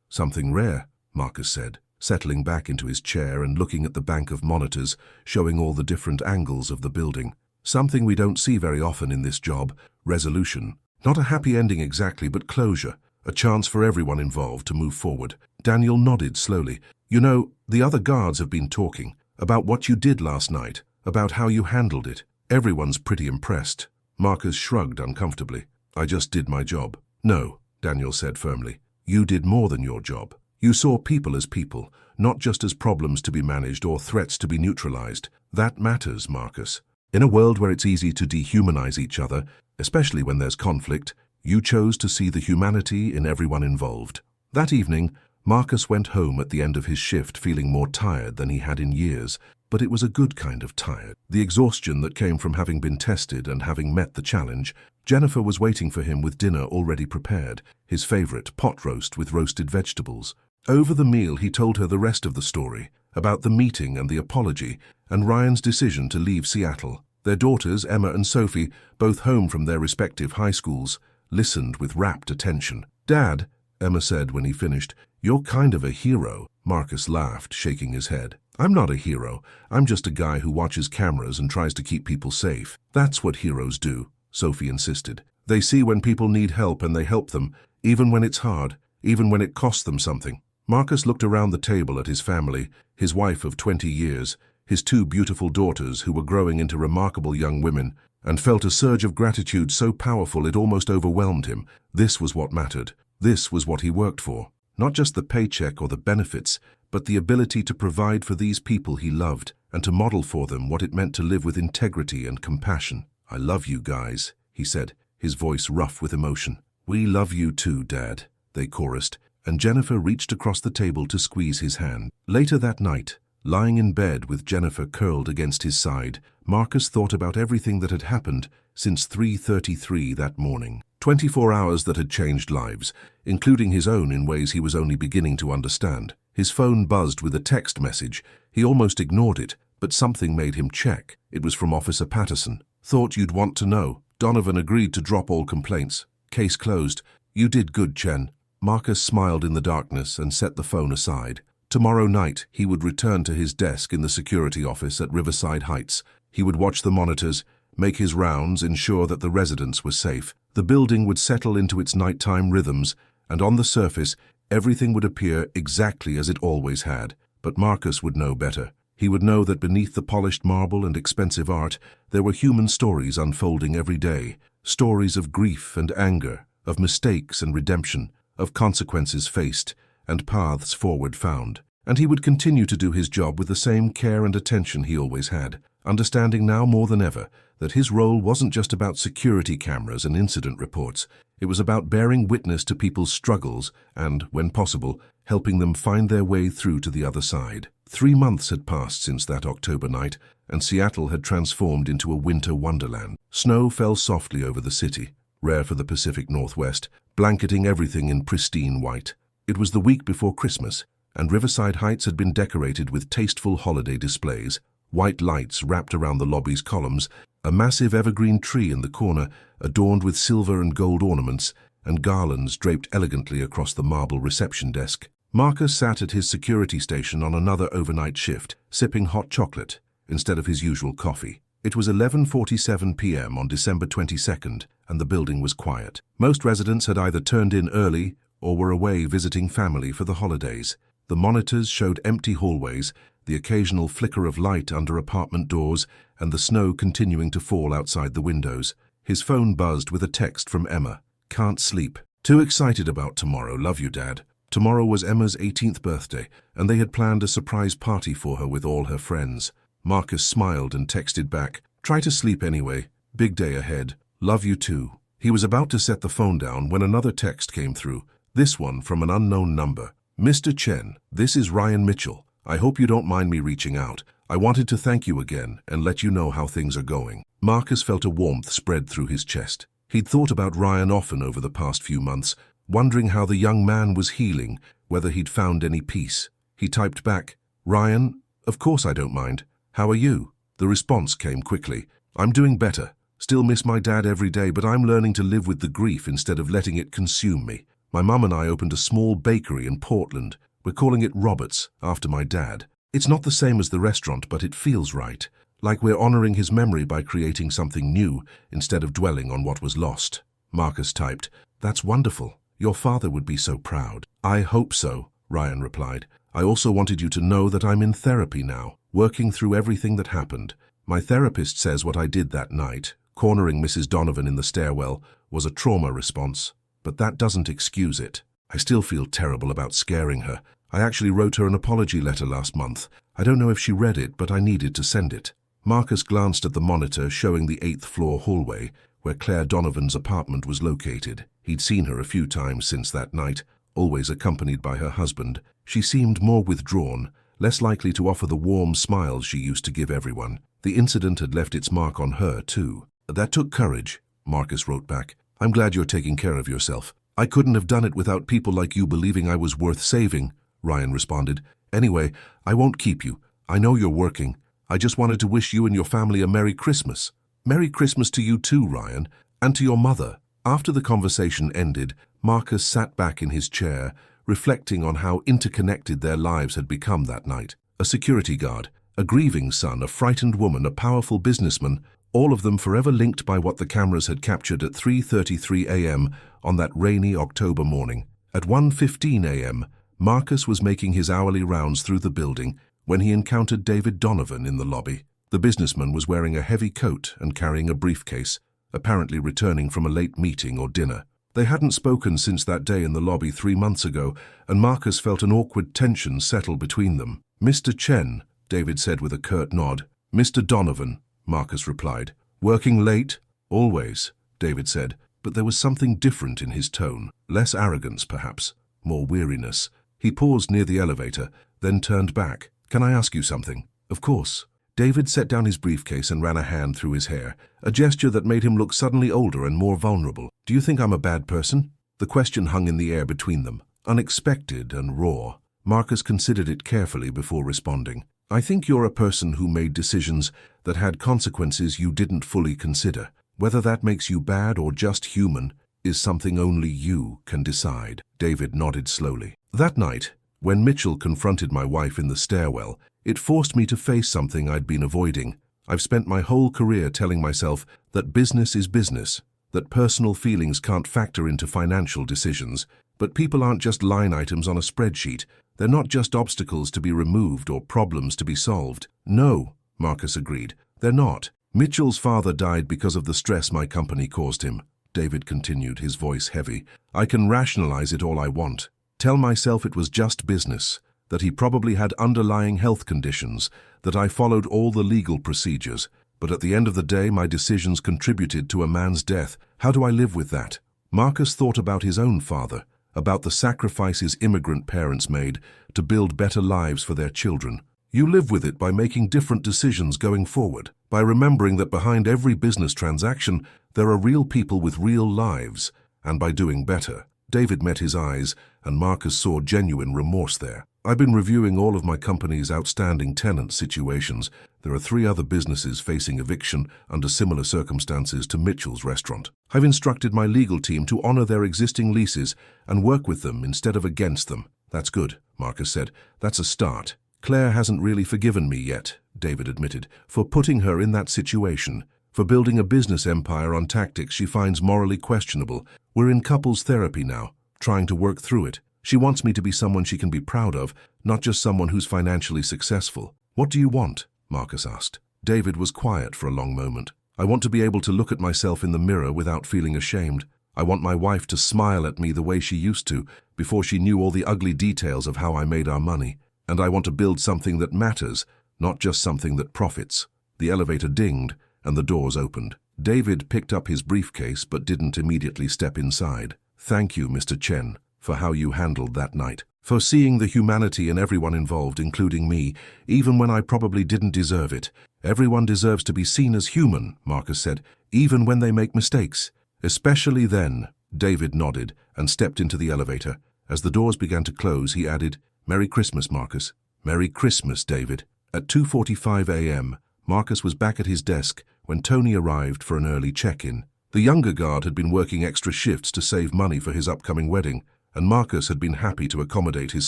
"Something rare," Marcus said, settling back into his chair and looking at the bank of monitors showing all the different angles of the building. "Something we don't see very often in this job: resolution. Not a happy ending exactly, but closure, a chance for everyone involved to move forward." Daniel nodded slowly. "You know, the other guards have been talking about what you did last night, about how you handled it. Everyone's pretty impressed." Marcus shrugged uncomfortably. "I just did my job." "No," Daniel said firmly. "You did more than your job. You saw people as people, not just as problems to be managed or threats to be neutralized. That matters, Marcus. In a world where it's easy to dehumanize each other, especially when there's conflict, you chose to see the humanity in everyone involved." That evening, Marcus went home at the end of his shift feeling more tired than he had in years, but it was a good kind of tired. The exhaustion that came from having been tested and having met the challenge. Jennifer was waiting for him with dinner already prepared, his favorite pot roast with roasted vegetables. Over the meal, he told her the rest of the story, about the meeting and the apology, and Ryan's decision to leave Seattle. Their daughters, Emma and Sophie, both home from their respective high schools, listened with rapt attention. "Dad," Emma said when he finished, "you're kind of a hero." Marcus laughed, shaking his head. "I'm not a hero. I'm just a guy who watches cameras and tries to keep people safe." "That's what heroes do," Sophie insisted. "They see when people need help and they help them, even when it's hard, even when it costs them something." Marcus looked around the table at his family, his wife of 20 years, his two beautiful daughters who were growing into remarkable young women, and felt a surge of gratitude so powerful it almost overwhelmed him. This was what mattered. This was what he worked for. Not just the paycheck or the benefits, but the ability to provide for these people he loved and to model for them what it meant to live with integrity and compassion. "I love you guys," he said, his voice rough with emotion. "We love you too, Dad," they chorused, and Jennifer reached across the table to squeeze his hand. Later that night, lying in bed with Jennifer curled against his side, Marcus thought about everything that had happened since 3:33 that morning. 24 hours that had changed lives, including his own in ways he was only beginning to understand. His phone buzzed with a text message. He almost ignored it, but something made him check. It was from Officer Patterson. "Thought you'd want to know. Donovan agreed to drop all complaints. Case closed. You did good, Chen." Marcus smiled in the darkness and set the phone aside. Tomorrow night, he would return to his desk in the security office at Riverside Heights. He would watch the monitors, make his rounds, ensure that the residents were safe. The building would settle into its nighttime rhythms, and on the surface, everything would appear exactly as it always had. But Marcus would know better. He would know that beneath the polished marble and expensive art, there were human stories unfolding every day. Stories of grief and anger, of mistakes and redemption, of consequences faced, and paths forward found. And he would continue to do his job with the same care and attention he always had, understanding now more than ever that his role wasn't just about security cameras and incident reports. It was about bearing witness to people's struggles and, when possible, helping them find their way through to the other side. 3 months had passed since that October night, and Seattle had transformed into a winter wonderland. Snow fell softly over the city, rare for the Pacific Northwest, blanketing everything in pristine white. It was the week before Christmas, and Riverside Heights had been decorated with tasteful holiday displays, white lights wrapped around the lobby's columns, a massive evergreen tree in the corner adorned with silver and gold ornaments, and garlands draped elegantly across the marble reception desk. Marcus sat at his security station on another overnight shift, sipping hot chocolate instead of his usual coffee. It was 11:47 p.m. on December 22nd, and the building was quiet. Most residents had either turned in early or were away visiting family for the holidays. The monitors showed empty hallways, the occasional flicker of light under apartment doors, and the snow continuing to fall outside the windows. His phone buzzed with a text from Emma. "Can't sleep. Too excited about tomorrow. Love you, Dad." Tomorrow was Emma's 18th birthday, and they had planned a surprise party for her with all her friends. Marcus smiled and texted back, "Try to sleep anyway. Big day ahead. Love you too." He was about to set the phone down when another text came through, this one from an unknown number. "Mr. Chen, this is Ryan Mitchell. I hope you don't mind me reaching out. I wanted to thank you again and let you know how things are going. Marcus felt a warmth spread through his chest. He'd thought about Ryan often over the past few months, wondering how the young man was healing, whether he'd found any peace. He typed back, "Ryan, of course I don't mind. How are you?" The response came quickly. "I'm doing better. Still miss my dad every day, but I'm learning to live with the grief instead of letting it consume me. My mum and I opened a small bakery in Portland. We're calling it Robert's, after my dad. It's not the same as the restaurant, but it feels right. Like we're honoring his memory by creating something new instead of dwelling on what was lost." Marcus typed, "That's wonderful. Your father would be so proud." "I hope so," Ryan replied. "I also wanted you to know that I'm in therapy now, working through everything that happened. My therapist says what I did that night, cornering Mrs. Donovan in the stairwell, was a trauma response, but that doesn't excuse it. I still feel terrible about scaring her. I actually wrote her an apology letter last month. I don't know if she read it, but I needed to send it." Marcus glanced at the monitor showing the 8th floor hallway, where Claire Donovan's apartment was located. He'd seen her a few times since that night, always accompanied by her husband. She seemed more withdrawn, less likely to offer the warm smiles she used to give everyone. The incident had left its mark on her, too. "That took courage," Marcus wrote back. "I'm glad you're taking care of yourself." "I couldn't have done it without people like you believing I was worth saving," Ryan responded. "Anyway, I won't keep you. I know you're working. I just wanted to wish you and your family a Merry Christmas." "Merry Christmas to you too, Ryan, and to your mother." After the conversation ended, Marcus sat back in his chair, reflecting on how interconnected their lives had become that night. A security guard, a grieving son, a frightened woman, a powerful businessman, all of them forever linked by what the cameras had captured at 3:33 a.m. on that rainy October morning. At 1:15 a.m., Marcus was making his hourly rounds through the building when he encountered David Donovan in the lobby. The businessman was wearing a heavy coat and carrying a briefcase, apparently returning from a late meeting or dinner. They hadn't spoken since that day in the lobby 3 months ago, and Marcus felt an awkward tension settle between them. "Mr. Chen," David said with a curt nod. "Mr. Donovan," Marcus replied. "Working late?" "Always," David said, but there was something different in his tone. Less arrogance, perhaps, more weariness. He paused near the elevator, then turned back. "Can I ask you something?" "Of course." David set down his briefcase and ran a hand through his hair, a gesture that made him look suddenly older and more vulnerable. "Do you think I'm a bad person?" The question hung in the air between them, unexpected and raw. Marcus considered it carefully before responding. "I think you're a person who made decisions that had consequences you didn't fully consider. Whether that makes you bad or just human is something only you can decide." David nodded slowly. "That night, when Mitchell confronted my wife in the stairwell, it forced me to face something I'd been avoiding. I've spent my whole career telling myself that business is business, that personal feelings can't factor into financial decisions. But people aren't just line items on a spreadsheet. They're not just obstacles to be removed or problems to be solved." "No," Marcus agreed, "they're not. Mitchell's father died because of the stress my company caused him," David continued, his voice heavy. "I can rationalize it all I want. Tell myself it was just business, that he probably had underlying health conditions, that I followed all the legal procedures. But at the end of the day, my decisions contributed to a man's death. How do I live with that?" Marcus thought about his own father, about the sacrifices immigrant parents made to build better lives for their children. You live with it by making different decisions going forward, by remembering that behind every business transaction, there are real people with real lives, and by doing better. David met his eyes, and Marcus saw genuine remorse there. "I've been reviewing all of my company's outstanding tenant situations. There are 3 other businesses facing eviction under similar circumstances to Mitchell's restaurant. I've instructed my legal team to honor their existing leases and work with them instead of against them." "That's good," Marcus said. "That's a start." "Claire hasn't really forgiven me yet," David admitted, "for putting her in that situation, for building a business empire on tactics she finds morally questionable. We're in couples therapy now, trying to work through it. She wants me to be someone she can be proud of, not just someone who's financially successful." "What do you want?" Marcus asked. David was quiet for a long moment. "I want to be able to look at myself in the mirror without feeling ashamed. I want my wife to smile at me the way she used to, before she knew all the ugly details of how I made our money. And I want to build something that matters, not just something that profits." The elevator dinged, and the doors opened. David picked up his briefcase but didn't immediately step inside. "Thank you, Mr. Chen, for how you handled that night." for seeing the humanity in everyone involved, including me, even when I probably didn't deserve it. Everyone deserves to be seen as human, Marcus said, even when they make mistakes. Especially then. David nodded and stepped into the elevator. As the doors began to close, he added, "Merry Christmas, Marcus." "Merry Christmas, David." At 2:45 a.m., Marcus was back at his desk when Tony arrived for an early check-in. The younger guard had been working extra shifts to save money for his upcoming wedding, and Marcus had been happy to accommodate his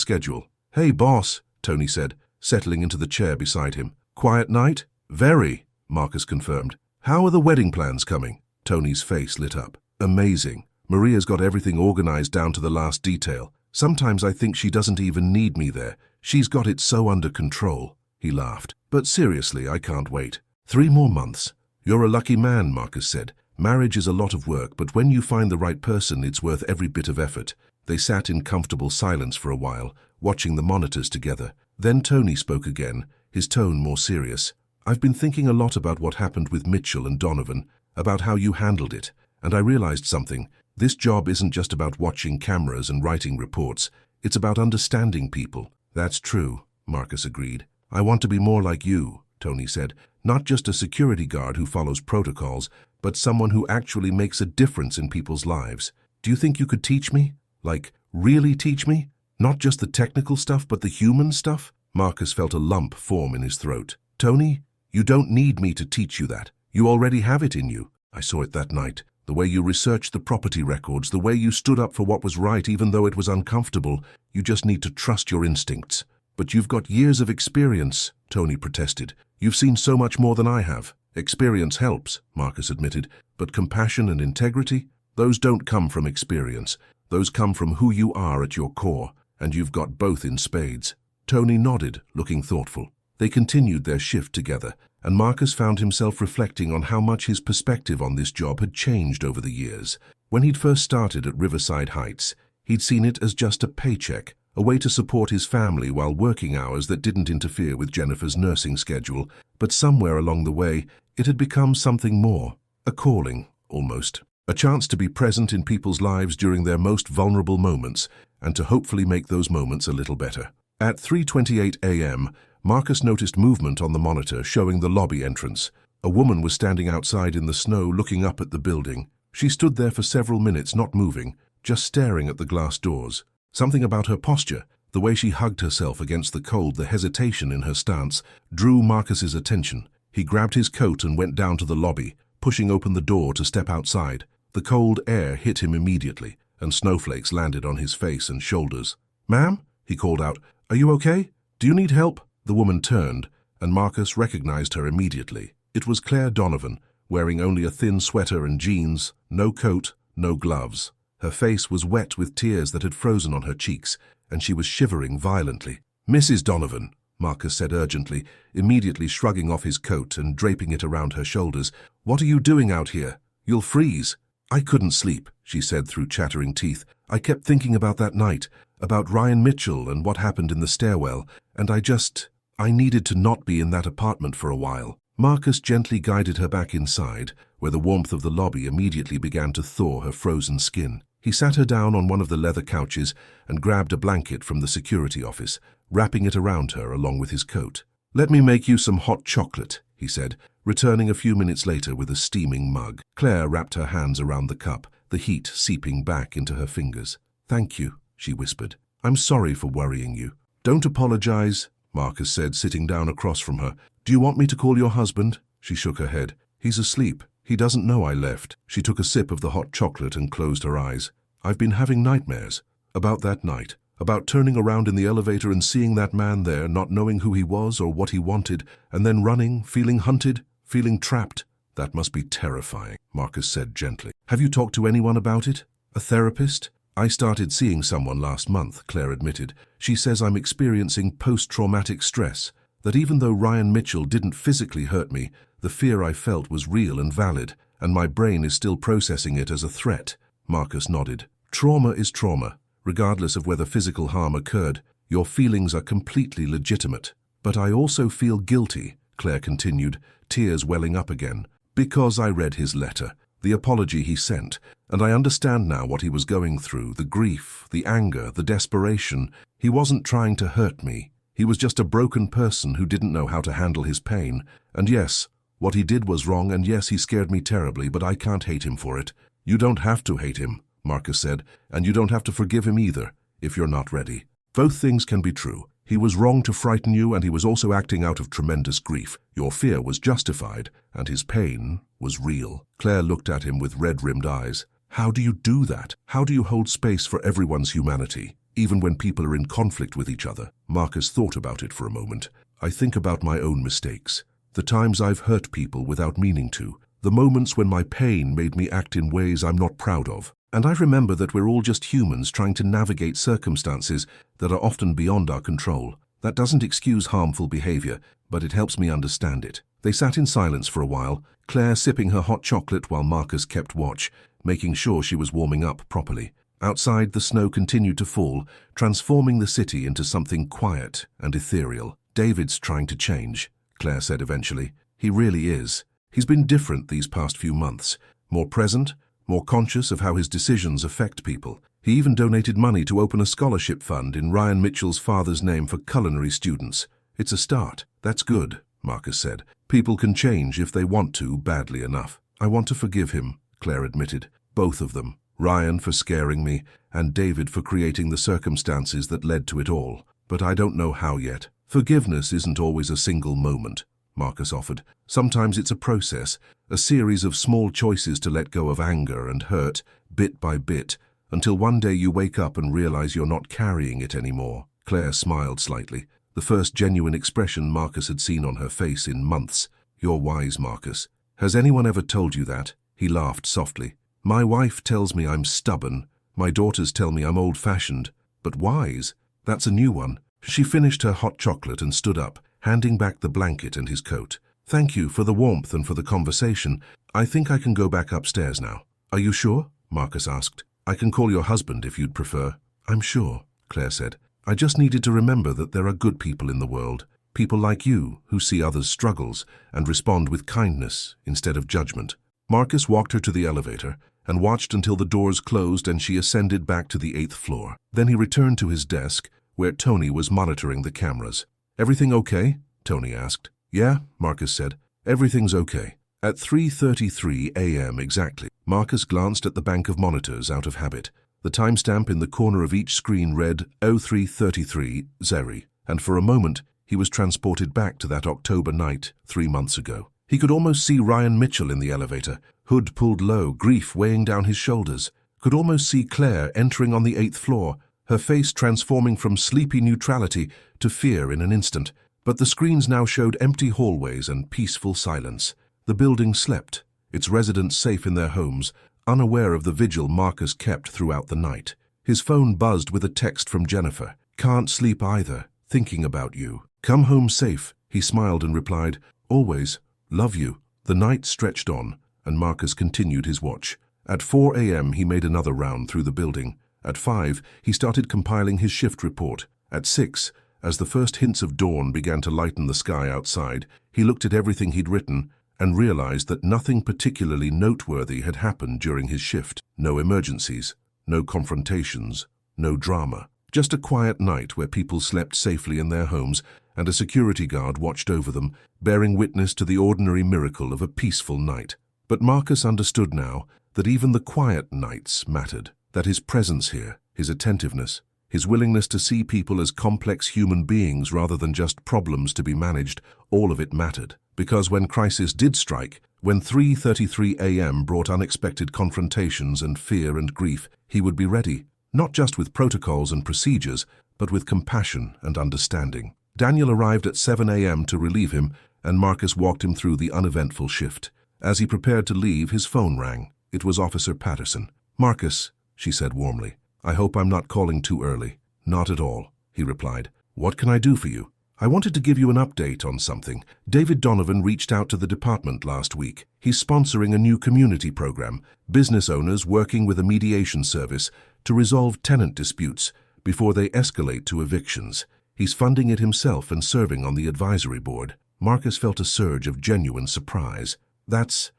schedule. "Hey, boss," Tony said, settling into the chair beside him. "Quiet night?" "Very," Marcus confirmed. "How are the wedding plans coming?" Tony's face lit up. "Amazing. Maria's got everything organized down to the last detail. Sometimes I think she doesn't even need me there. She's got it so under control." He laughed. "But seriously, I can't wait. 3 more months. You're a lucky man," Marcus said. "Marriage is a lot of work, but when you find the right person, it's worth every bit of effort." They sat in comfortable silence for a while, watching the monitors together. Then Tony spoke again, his tone more serious. "I've been thinking a lot about what happened with Mitchell and Donovan, about how you handled it, and I realized something. This job isn't just about watching cameras and writing reports. It's about understanding people." "That's true," Marcus agreed. "I want to be more like you," Tony said. "Not just a security guard who follows protocols, but someone who actually makes a difference in people's lives. Do you think you could teach me? Like, really teach me? Not just the technical stuff, but the human stuff?" Marcus felt a lump form in his throat. "Tony, you don't need me to teach you that. You already have it in you. I saw it that night. The way you researched the property records, the way you stood up for what was right even though it was uncomfortable. You just need to trust your instincts." "But you've got years of experience," Tony protested. "You've seen so much more than I have." "Experience helps," Marcus admitted, "but compassion and integrity, those don't come from experience. Those come from who you are at your core, and you've got both in spades." Tony nodded, looking thoughtful. They continued their shift together, and Marcus found himself reflecting on how much his perspective on this job had changed over the years. When he'd first started at Riverside Heights, he'd seen it as just a paycheck, a way to support his family while working hours that didn't interfere with Jennifer's nursing schedule. But somewhere along the way, it had become something more, a calling, almost. A chance to be present in people's lives during their most vulnerable moments, and to hopefully make those moments a little better. At 3:28 a.m., Marcus noticed movement on the monitor showing the lobby entrance. A woman was standing outside in the snow looking up at the building. She stood there for several minutes, not moving, just staring at the glass doors. Something about her posture, the way she hugged herself against the cold, the hesitation in her stance, drew Marcus's attention. He grabbed his coat and went down to the lobby, pushing open the door to step outside. The cold air hit him immediately, and snowflakes landed on his face and shoulders. "Ma'am?" he called out. "Are you okay? Do you need help?" The woman turned, and Marcus recognized her immediately. It was Claire Donovan, wearing only a thin sweater and jeans, no coat, no gloves. Her face was wet with tears that had frozen on her cheeks, and she was shivering violently. "Mrs. Donovan," Marcus said urgently, immediately shrugging off his coat and draping it around her shoulders. "What are you doing out here? You'll freeze." "I couldn't sleep," she said through chattering teeth. "I kept thinking about that night, about Ryan Mitchell and what happened in the stairwell, and I needed to not be in that apartment for a while." Marcus gently guided her back inside, where the warmth of the lobby immediately began to thaw her frozen skin. He sat her down on one of the leather couches and grabbed a blanket from the security office, wrapping it around her along with his coat. "Let me make you some hot chocolate," he said, returning a few minutes later with a steaming mug. Claire wrapped her hands around the cup, the heat seeping back into her fingers. "Thank you," she whispered. "I'm sorry for worrying you." "Don't apologize," Marcus said, sitting down across from her. "Do you want me to call your husband?" She shook her head. "He's asleep. He doesn't know I left." She took a sip of the hot chocolate and closed her eyes. "I've been having nightmares. About that night. About turning around in the elevator and seeing that man there, not knowing who he was or what he wanted, and then running, feeling hunted, feeling trapped. That must be terrifying," Marcus said gently. "Have you talked to anyone about it? A therapist?" "I started seeing someone last month," Claire admitted. "She says I'm experiencing post-traumatic stress, that even though Ryan Mitchell didn't physically hurt me, the fear I felt was real and valid, and my brain is still processing it as a threat." Marcus nodded. "Trauma is trauma, regardless of whether physical harm occurred. Your feelings are completely legitimate. But I also feel guilty," Claire continued, tears welling up again, "because I read his letter. the apology he sent, and I understand now what he was going through, the grief, the anger, the desperation. He wasn't trying to hurt me. He was just a broken person who didn't know how to handle his pain. And yes, what he did was wrong, and yes, he scared me terribly, but I can't hate him for it. You don't have to hate him, Marcus said, and you don't have to forgive him either, if you're not ready. Both things can be true. He was wrong to frighten you, and he was also acting out of tremendous grief. Your fear was justified, and his pain was real. Claire looked at him with red-rimmed eyes. How do you do that? How do you hold space for everyone's humanity, even when people are in conflict with each other? Marcus thought about it for a moment. I think about my own mistakes, the times I've hurt people without meaning to, the moments when my pain made me act in ways I'm not proud of. And I remember that we're all just humans trying to navigate circumstances that are often beyond our control. That doesn't excuse harmful behavior, but it helps me understand it. They sat in silence for a while, Claire sipping her hot chocolate while Marcus kept watch, making sure she was warming up properly. Outside, the snow continued to fall, transforming the city into something quiet and ethereal. David's trying to change, Claire said eventually. He really is. He's been different these past few months, more present, more conscious of how his decisions affect people. He even donated money to open a scholarship fund in Ryan Mitchell's father's name for culinary students. It's a start. That's good, Marcus said. People can change if they want to badly enough. I want to forgive him, Claire admitted. Both of them. Ryan for scaring me, and David for creating the circumstances that led to it all. But I don't know how yet. Forgiveness isn't always a single moment, Marcus offered. Sometimes it's a process, a series of small choices to let go of anger and hurt, bit by bit, until one day you wake up and realize you're not carrying it anymore. Claire smiled slightly, the first genuine expression Marcus had seen on her face in months. You're wise, Marcus. Has anyone ever told you that? He laughed softly. My wife tells me I'm stubborn. My daughters tell me I'm old-fashioned. But wise? That's a new one. She finished her hot chocolate and stood up, handing back the blanket and his coat. Thank you for the warmth and for the conversation. I think I can go back upstairs now. Are you sure? Marcus asked. I can call your husband if you'd prefer. I'm sure, Claire said. I just needed to remember that there are good people in the world. People like you who see others' struggles and respond with kindness instead of judgment. Marcus walked her to the elevator and watched until the doors closed and she ascended back to the 8th floor. Then he returned to his desk, where Tony was monitoring the cameras. Everything okay? Tony asked. Yeah, Marcus said. Everything's okay. At 3:33 a.m. exactly, Marcus glanced at the bank of monitors out of habit. The timestamp in the corner of each screen read 03:33 Zeri, and for a moment he was transported back to that October night 3 months ago. He could almost see Ryan Mitchell in the elevator, hood pulled low, grief weighing down his shoulders. Could almost see Claire entering on the 8th floor, her face transforming from sleepy neutrality to fear in an instant. But the screens now showed empty hallways and peaceful silence. The building slept, its residents safe in their homes, unaware of the vigil Marcus kept throughout the night. His phone buzzed with a text from Jennifer. Can't sleep either, thinking about you. Come home safe, he smiled and replied. Always, love you. The night stretched on, and Marcus continued his watch. At 4 a.m. he made another round through the building. At 5, he started compiling his shift report. At 6, as the first hints of dawn began to lighten the sky outside, he looked at everything he'd written and realized that nothing particularly noteworthy had happened during his shift. No emergencies, no confrontations, no drama. Just a quiet night where people slept safely in their homes and a security guard watched over them, bearing witness to the ordinary miracle of a peaceful night. But Marcus understood now that even the quiet nights mattered, that his presence here, his attentiveness, his willingness to see people as complex human beings rather than just problems to be managed, all of it mattered. Because when crisis did strike, when 3:33 a.m. brought unexpected confrontations and fear and grief, he would be ready, not just with protocols and procedures, but with compassion and understanding. Daniel arrived at 7 a.m. to relieve him, and Marcus walked him through the uneventful shift. As he prepared to leave, his phone rang. It was Officer Patterson. Marcus, she said warmly, I hope I'm not calling too early. Not at all, he replied. What can I do for you? I wanted to give you an update on something. David Donovan reached out to the department last week. He's sponsoring a new community program, business owners working with a mediation service to resolve tenant disputes before they escalate to evictions. He's funding it himself and serving on the advisory board. Marcus felt a surge of genuine surprise. That's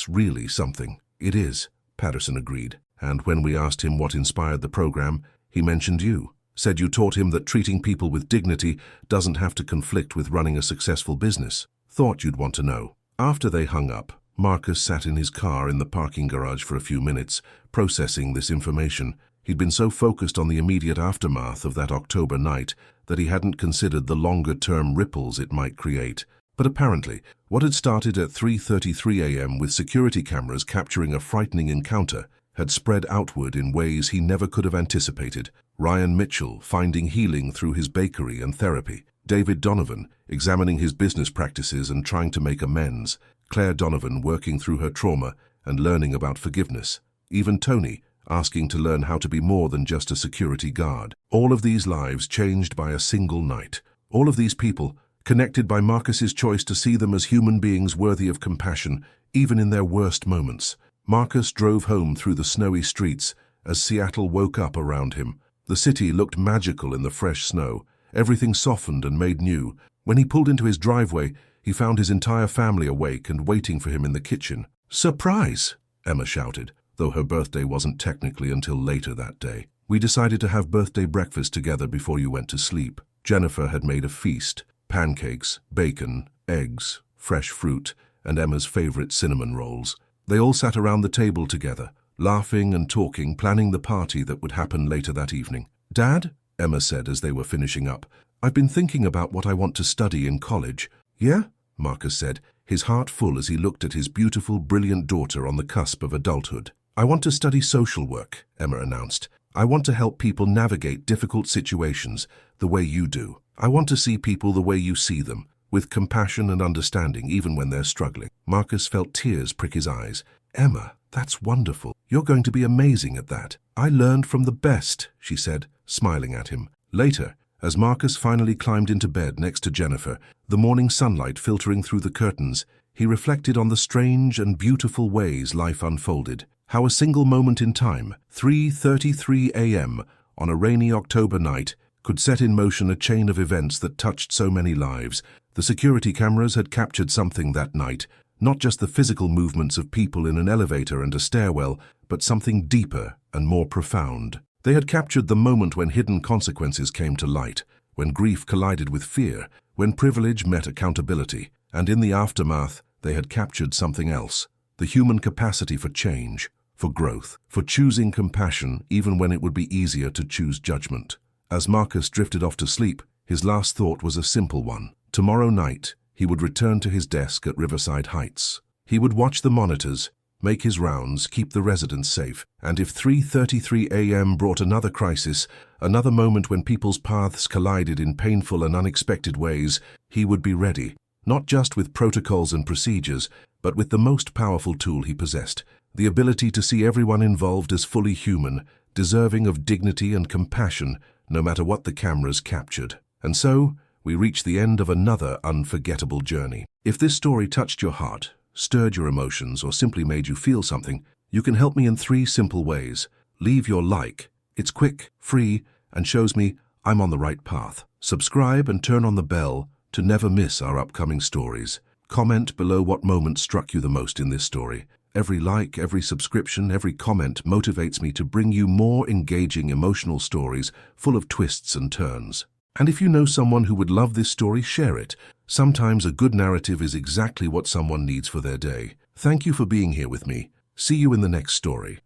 really something. "It is," Patterson agreed. "And when we asked him what inspired the program, he mentioned you. Said you taught him that treating people with dignity doesn't have to conflict with running a successful business. Thought you'd want to know." After they hung up, Marcus sat in his car in the parking garage for a few minutes, processing this information. He'd been so focused on the immediate aftermath of that October night that he hadn't considered the longer-term ripples it might create. But apparently, what had started at 3:33 a.m. with security cameras capturing a frightening encounter had spread outward in ways he never could have anticipated. Ryan Mitchell finding healing through his bakery and therapy. David Donovan examining his business practices and trying to make amends. Claire Donovan working through her trauma and learning about forgiveness. Even Tony asking to learn how to be more than just a security guard. All of these lives changed by a single night. All of these people connected by Marcus's choice to see them as human beings worthy of compassion, even in their worst moments. Marcus drove home through the snowy streets as Seattle woke up around him. The city looked magical in the fresh snow. Everything softened and made new. When he pulled into his driveway, he found his entire family awake and waiting for him in the kitchen. "Surprise!" Emma shouted, though her birthday wasn't technically until later that day. "We decided to have birthday breakfast together before you went to sleep." Jennifer had made a feast: pancakes, bacon, eggs, fresh fruit, and Emma's favorite cinnamon rolls. They all sat around the table together, laughing and talking, planning the party that would happen later that evening. "Dad," Emma said as they were finishing up, "I've been thinking about what I want to study in college." "Yeah?" Marcus said, his heart full as he looked at his beautiful, brilliant daughter on the cusp of adulthood. "I want to study social work," Emma announced. "I want to help people navigate difficult situations the way you do. I want to see people the way you see them, with compassion and understanding even when they're struggling." Marcus felt tears prick his eyes. "Emma, that's wonderful. You're going to be amazing at that." "I learned from the best," she said, smiling at him. Later, as Marcus finally climbed into bed next to Jennifer, the morning sunlight filtering through the curtains, he reflected on the strange and beautiful ways life unfolded. How a single moment in time, 3:33 a.m. on a rainy October night, could set in motion a chain of events that touched so many lives. The security cameras had captured something that night, not just the physical movements of people in an elevator and a stairwell, but something deeper and more profound. They had captured the moment when hidden consequences came to light, when grief collided with fear, when privilege met accountability, and in the aftermath, they had captured something else: the human capacity for change, for growth, for choosing compassion even when it would be easier to choose judgment. As Marcus drifted off to sleep, his last thought was a simple one. Tomorrow night, he would return to his desk at Riverside Heights. He would watch the monitors, make his rounds, keep the residents safe, and if 3:33 a.m. brought another crisis, another moment when people's paths collided in painful and unexpected ways, he would be ready, not just with protocols and procedures, but with the most powerful tool he possessed: the ability to see everyone involved as fully human, deserving of dignity and compassion, no matter what the cameras captured. And so, we reach the end of another unforgettable journey. If this story touched your heart, stirred your emotions, or simply made you feel something, you can help me in 3 simple ways. Leave your like. It's quick, free, and shows me I'm on the right path. Subscribe and turn on the bell to never miss our upcoming stories. Comment below what moment struck you the most in this story. Every like, every subscription, every comment motivates me to bring you more engaging emotional stories full of twists and turns. And if you know someone who would love this story, share it. Sometimes a good narrative is exactly what someone needs for their day. Thank you for being here with me. See you in the next story.